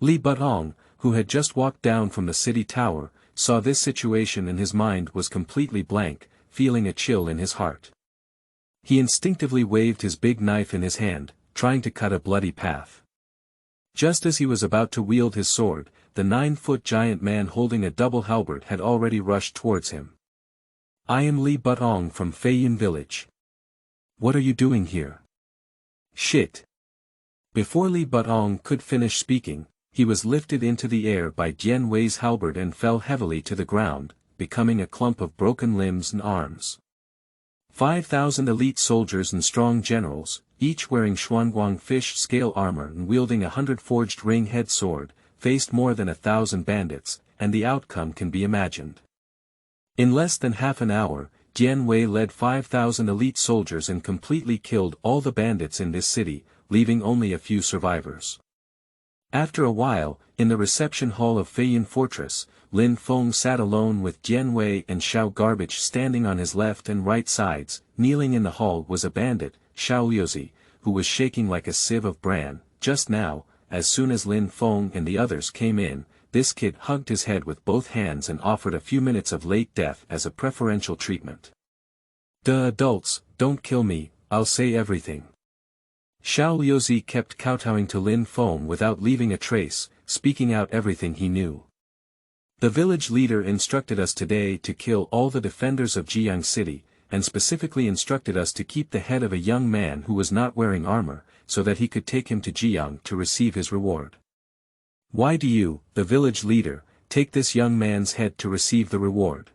Li Butong, who had just walked down from the city tower, saw this situation and his mind was completely blank, feeling a chill in his heart. He instinctively waved his big knife in his hand, trying to cut a bloody path. Just as he was about to wield his sword, the 9-foot giant man holding a double halberd had already rushed towards him. I am Li Butong from Feiyun village. What are you doing here? Shit. Before Li Butong could finish speaking, he was lifted into the air by Dian Wei's halberd and fell heavily to the ground, becoming a clump of broken limbs and arms. 5,000 elite soldiers and strong generals, each wearing Xuanguang fish scale armor and wielding a 100-forged ring-head sword, faced more than 1,000 bandits, and the outcome can be imagined. In less than half an hour, Dian Wei led 5,000 elite soldiers and completely killed all the bandits in this city, leaving only a few survivors. After a while, in the reception hall of Feiyun Fortress, Lin Feng sat alone with Dian Wei and Xiao Garbage standing on his left and right sides. Kneeling in the hall was a bandit, Xiao Liuzi, who was shaking like a sieve of bran. Just now, as soon as Lin Feng and the others came in, this kid hugged his head with both hands and offered a few minutes of late death as a preferential treatment. Duh, adults, don't kill me, I'll say everything. Xiao Liuzi kept kowtowing to Lin Feng without leaving a trace, speaking out everything he knew. The village leader instructed us today to kill all the defenders of Jiyang City, and specifically instructed us to keep the head of a young man who was not wearing armor, so that he could take him to Jiyang to receive his reward. Why do you, the village leader, take this young man's head to receive the reward?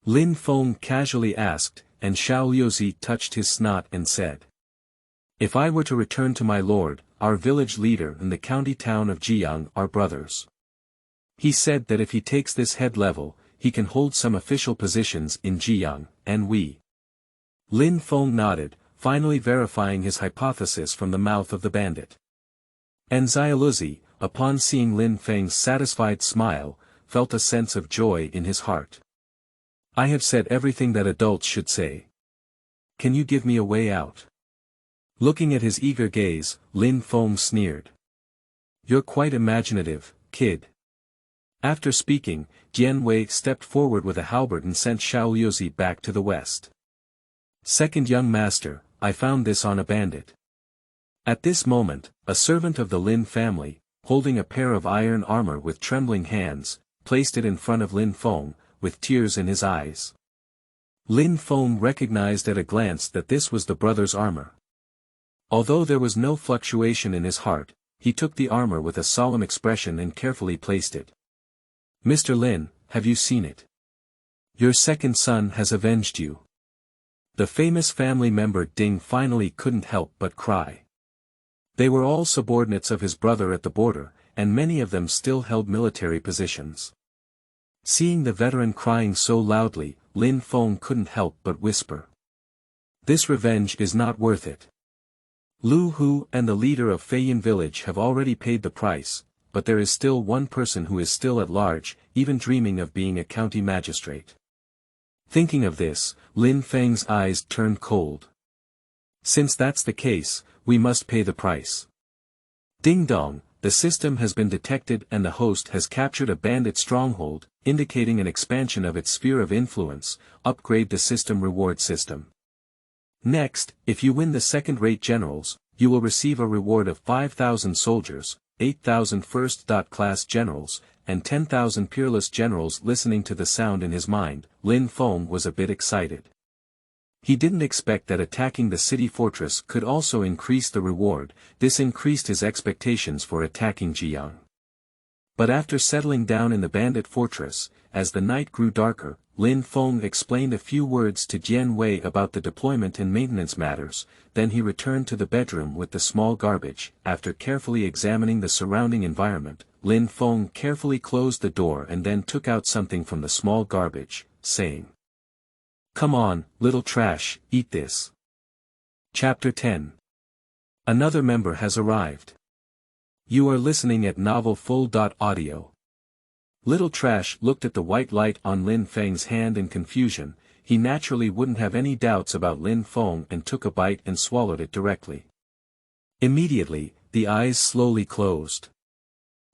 Lin Feng casually asked, and Xiao Liuzi touched his snot and said. If I were to return to my lord, our village leader and the county town of Jiyang are brothers. He said that if he takes this head level, he can hold some official positions in Jiyang, and we. Lin Feng nodded, finally verifying his hypothesis from the mouth of the bandit. And Xiaoluzi, upon seeing Lin Feng's satisfied smile, felt a sense of joy in his heart. I have said everything that adults should say. Can you give me a way out? Looking at his eager gaze, Lin Feng sneered. You're quite imaginative, kid. After speaking, Jian Wei stepped forward with a halberd and sent Xiao Liuzi back to the west. Second young master, I found this on a bandit. At this moment, a servant of the Lin family, holding a pair of iron armor with trembling hands, placed it in front of Lin Feng, with tears in his eyes. Lin Feng recognized at a glance that this was the brother's armor. Although there was no fluctuation in his heart, he took the armor with a solemn expression and carefully placed it. Mr. Lin, have you seen it? Your second son has avenged you. The famous family member Ding finally couldn't help but cry. They were all subordinates of his brother at the border, and many of them still held military positions. Seeing the veteran crying so loudly, Lin Feng couldn't help but whisper. This revenge is not worth it. Lu Hu and the leader of Feiyun village have already paid the price, but there is still one person who is still at large, even dreaming of being a county magistrate. Thinking of this, Lin Feng's eyes turned cold. Since that's the case, we must pay the price. Ding dong, the system has been detected and the host has captured a bandit stronghold, indicating an expansion of its sphere of influence. Upgrade the system reward system. Next, if you win the second-rate generals, you will receive a reward of 5,000 soldiers, 8,000 first-class generals, and 10,000 peerless generals. Listening to the sound in his mind, Lin Feng was a bit excited. He didn't expect that attacking the city fortress could also increase the reward. This increased his expectations for attacking Jiyang. But after settling down in the bandit fortress, as the night grew darker, Lin Feng explained a few words to Jian Wei about the deployment and maintenance matters, then he returned to the bedroom with the small garbage. After carefully examining the surrounding environment, Lin Feng carefully closed the door and then took out something from the small garbage, saying, Come on, little trash, eat this. Chapter 10. Another member has arrived. You are listening at novelfull.audio. Little Trash looked at the white light on Lin Feng's hand in confusion. He naturally wouldn't have any doubts about Lin Feng and took a bite and swallowed it directly. Immediately, the eyes slowly closed.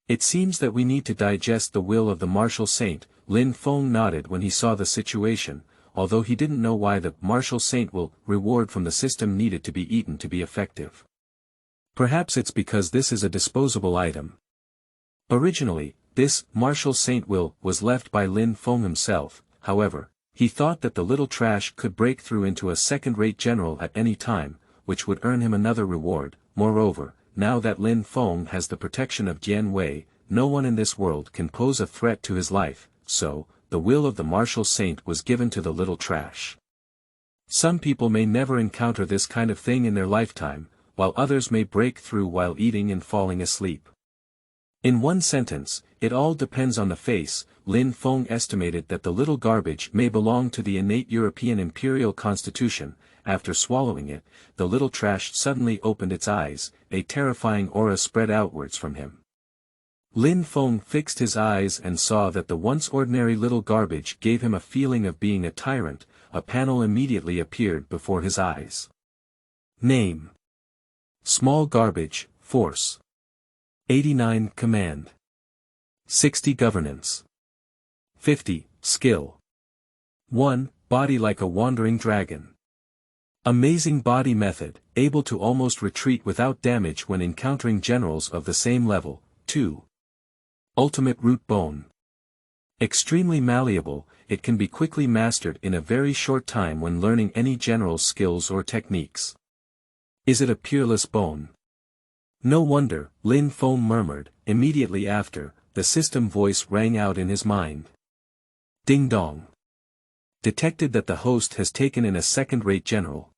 It seems that we need to digest the will of the martial saint. Lin Feng nodded when he saw the situation, although he didn't know why the martial saint will reward from the system needed to be eaten to be effective. Perhaps it's because this is a disposable item. Originally, this martial saint will was left by Lin Feng himself. However, he thought that the little trash could break through into a second-rate general at any time, which would earn him another reward. Moreover, now that Lin Feng has the protection of Jian Wei, no one in this world can pose a threat to his life, so, the will of the martial saint was given to the little trash. Some people may never encounter this kind of thing in their lifetime, while others may break through while eating and falling asleep. In one sentence, it all depends on the face. Lin Feng estimated that the little garbage may belong to the innate European imperial constitution. After swallowing it, the little trash suddenly opened its eyes, a terrifying aura spread outwards from him. Lin Feng fixed his eyes and saw that the once ordinary little garbage gave him a feeling of being a tyrant. A panel immediately appeared before his eyes. Name: Small Garbage, Force. 89 Command. 60 Governance. 50 Skill. 1 Body like a wandering dragon. Amazing body method, able to almost retreat without damage when encountering generals of the same level. 2 Ultimate Root Bone. Extremely malleable, it can be quickly mastered in a very short time when learning any general's skills or techniques. Is it a peerless bone? No wonder, Lin Feng murmured. Immediately after, the system voice rang out in his mind. Ding dong. Detected that the host has taken in a second-rate general.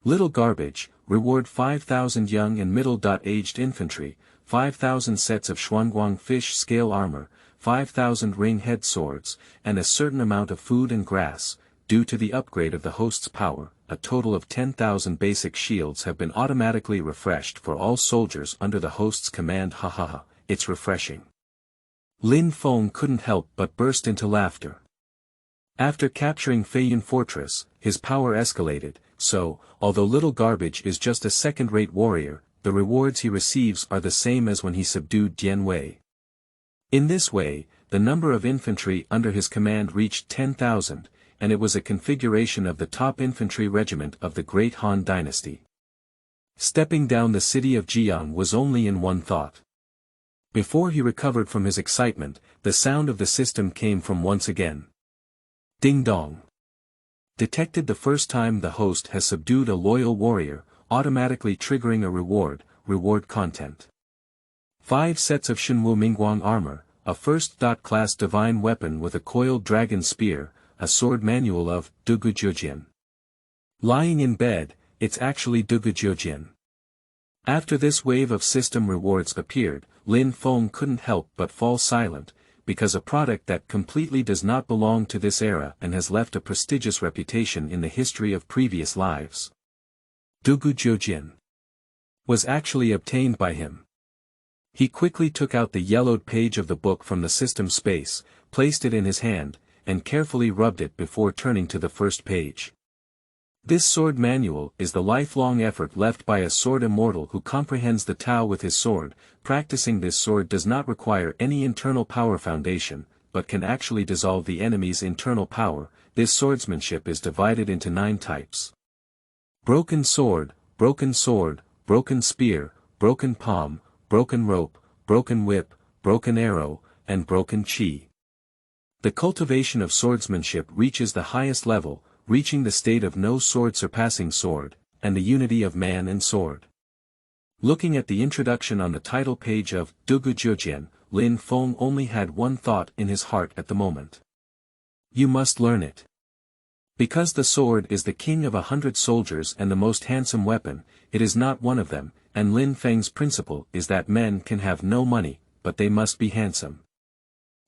Little garbage, reward 5,000 young and middle-aged infantry, 5,000 sets of Xuanguang fish scale armor, 5,000 ring-head swords, and a certain amount of food and grass. Due to the upgrade of the host's power, a total of 10,000 basic shields have been automatically refreshed for all soldiers under the host's command. Ha ha ha, it's refreshing. Lin Feng couldn't help but burst into laughter. After capturing Feiyun Fortress, his power escalated, so, although Little Garbage is just a second-rate warrior, the rewards he receives are the same as when he subdued Dian Wei. In this way, the number of infantry under his command reached 10,000, and it was a configuration of the top infantry regiment of the Great Han Dynasty. Stepping down the city of Jiyang was only in one thought. Before he recovered from his excitement, the sound of the system came from once again. Ding dong. Detected the first time the host has subdued a loyal warrior, automatically triggering a reward content. 5 sets of Shenwu Mingguang armor, a first-class divine weapon with a coiled dragon spear, a sword manual of Dugujiujian. Lying in bed, it's actually Dugujiujian. After this wave of system rewards appeared, Lin Feng couldn't help but fall silent, because a product that completely does not belong to this era and has left a prestigious reputation in the history of previous lives. Dugujiujian was actually obtained by him. He quickly took out the yellowed page of the book from the system space, placed it in his hand, and carefully rubbed it before turning to the first page. This sword manual is the lifelong effort left by a sword immortal who comprehends the Tao with his sword. Practicing this sword does not require any internal power foundation, but can actually dissolve the enemy's internal power. This swordsmanship is divided into 9 types. Broken sword, broken spear, broken palm, broken rope, broken whip, broken arrow, and broken chi. The cultivation of swordsmanship reaches the highest level, reaching the state of no sword surpassing sword, and the unity of man and sword. Looking at the introduction on the title page of Dugujiujian, Lin Feng only had one thought in his heart at the moment. You must learn it. Because the sword is the king of 100 soldiers and the most handsome weapon, it is not one of them, and Lin Feng's principle is that men can have no money, but they must be handsome.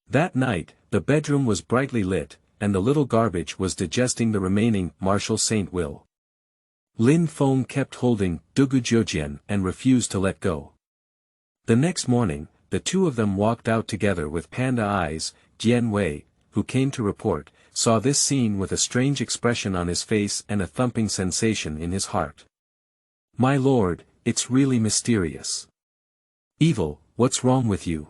That night, the bedroom was brightly lit, and the little garbage was digesting the remaining Marshal Saint Will. Lin Feng kept holding Dugujiujian and refused to let go. The next morning, the two of them walked out together with panda eyes. Dian Wei, who came to report, saw this scene with a strange expression on his face and a thumping sensation in his heart. My lord, it's really mysterious. Evil, what's wrong with you?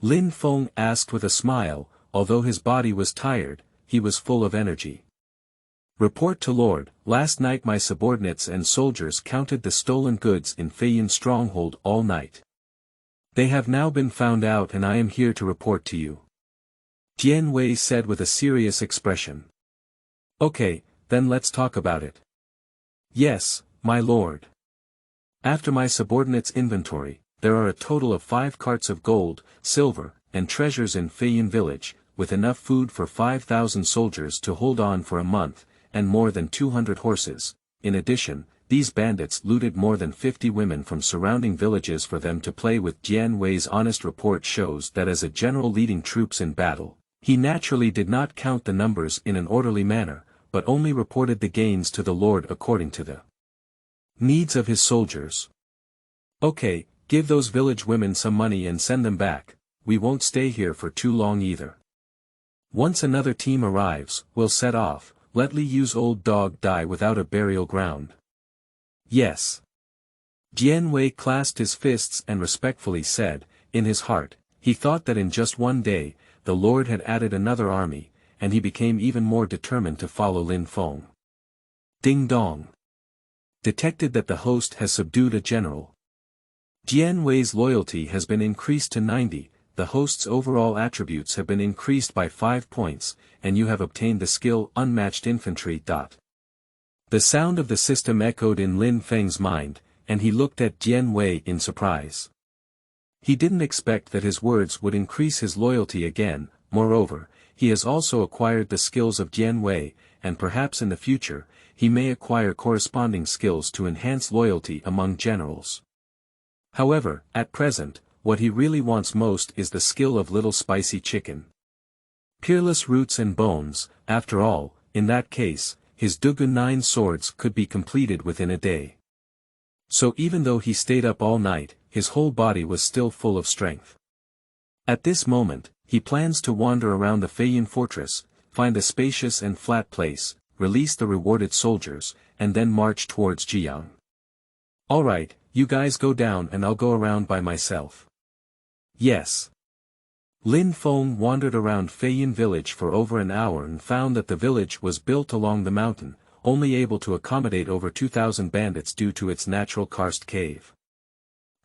Lin Feng asked with a smile. Although his body was tired, he was full of energy. Report to Lord, last night my subordinates and soldiers counted the stolen goods in Feiyun stronghold all night. They have now been found out and I am here to report to you. Dian Wei said with a serious expression. Okay, then let's talk about it. Yes, my lord. After my subordinates' inventory, there are a total of 5 carts of gold, silver, and treasures in Feiyun village, with enough food for 5,000 soldiers to hold on for a month, and more than 200 horses. In addition, these bandits looted more than 50 women from surrounding villages for them to play with. Dian Wei's honest report shows that as a general leading troops in battle, he naturally did not count the numbers in an orderly manner, but only reported the gains to the Lord according to the needs of his soldiers. Okay, give those village women some money and send them back. We won't stay here for too long either. Once another team arrives, we'll set off. Let Li Yu's old dog die without a burial ground. Yes. Dian Wei clasped his fists and respectfully said, in his heart, he thought that in just one day, the Lord had added another army, and he became even more determined to follow Lin Feng. Ding dong. Detected that the host has subdued a general. Dian Wei's loyalty has been increased to 90, the host's overall attributes have been increased by 5 points, and you have obtained the skill Unmatched Infantry. The sound of the system echoed in Lin Feng's mind, and he looked at Dian Wei in surprise. He didn't expect that his words would increase his loyalty again. Moreover, he has also acquired the skills of Dian Wei, and perhaps in the future, he may acquire corresponding skills to enhance loyalty among generals. However, at present, what he really wants most is the skill of Little Spicy Chicken. Peerless Roots and Bones, after all, in that case, his Dugun 9 swords could be completed within a day. So even though he stayed up all night, his whole body was still full of strength. At this moment, he plans to wander around the Feiyun fortress, find a spacious and flat place, release the rewarded soldiers, and then march towards Jiyang. Alright, you guys go down and I'll go around by myself. Yes. Lin Feng wandered around Feiyun village for over an hour and found that the village was built along the mountain, only able to accommodate over 2,000 bandits due to its natural karst cave.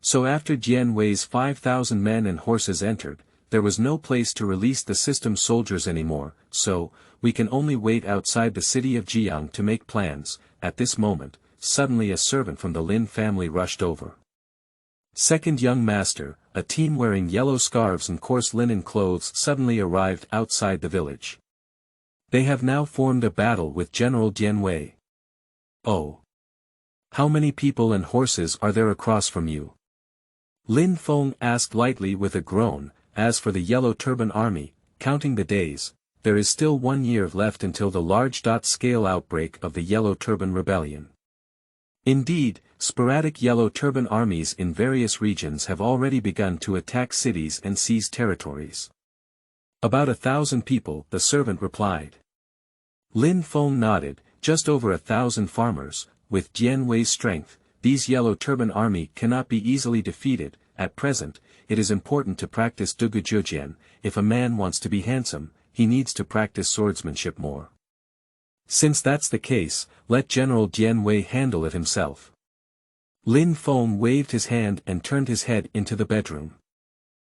So after Dian Wei's 5,000 men and horses entered, there was no place to release the system soldiers anymore, so, we can only wait outside the city of Jiyang to make plans. At this moment, suddenly a servant from the Lin family rushed over. Second young master, a team wearing yellow scarves and coarse linen clothes suddenly arrived outside the village. They have now formed a battle with General Dian Wei. Oh. How many people and horses are there across from you? Lin Feng asked lightly with a groan. As for the Yellow Turban Army, counting the days, there is still 1 year left until the large-scale outbreak of the Yellow Turban Rebellion. Indeed, sporadic Yellow Turban armies in various regions have already begun to attack cities and seize territories. About 1,000 people, the servant replied. Lin Feng nodded. Just over 1,000 farmers. With Dian Wei's strength, these Yellow Turban army cannot be easily defeated. At present, it is important to practice Dugujujian. If a man wants to be handsome, he needs to practice swordsmanship more. Since that's the case, let General Dian Wei handle it himself. Lin Feng waved his hand and turned his head into the bedroom.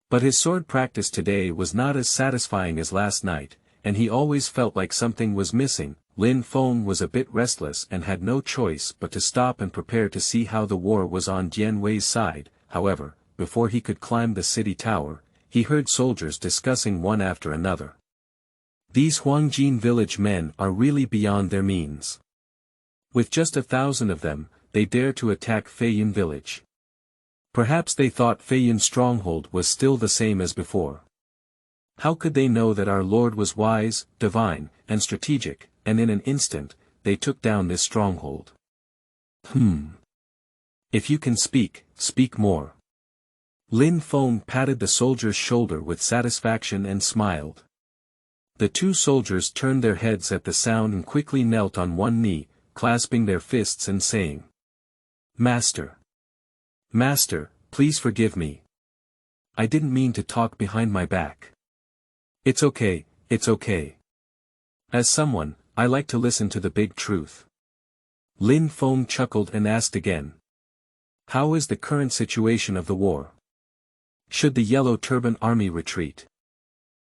But his sword practice today was not as satisfying as last night, and he always felt like something was missing. Lin Feng was a bit restless and had no choice but to stop and prepare to see how the war was on Dian Wei's side. However, before he could climb the city tower, he heard soldiers discussing one after another. These Huangjin village men are really beyond their means. With just 1,000 of them, they dare to attack Feiyun village. Perhaps they thought Feiyun's stronghold was still the same as before. How could they know that our Lord was wise, divine, and strategic, and in an instant, they took down this stronghold? If you can speak, speak more. Lin Feng patted the soldier's shoulder with satisfaction and smiled. The two soldiers turned their heads at the sound and quickly knelt on one knee, clasping their fists and saying, Master! Master, please forgive me. I didn't mean to talk behind my back. It's okay, it's okay. As someone, I like to listen to the big truth. Lin Feng chuckled and asked again. How is the current situation of the war? Should the Yellow Turban Army retreat?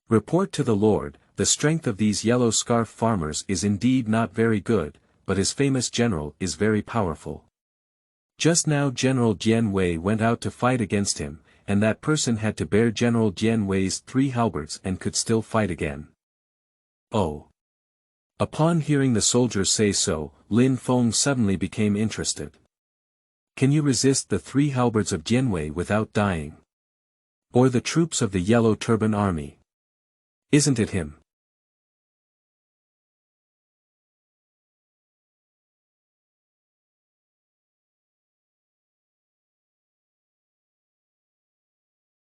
Report to the Lord. The strength of these yellow scarf farmers is indeed not very good, but his famous general is very powerful. Just now General Dian Wei went out to fight against him, and that person had to bear General Dian Wei's 3 halberds and could still fight again. Oh. Upon hearing the soldiers say so, Lin Feng suddenly became interested. Can you resist the 3 halberds of Dian Wei without dying? Or the troops of the Yellow Turban Army? Isn't it him?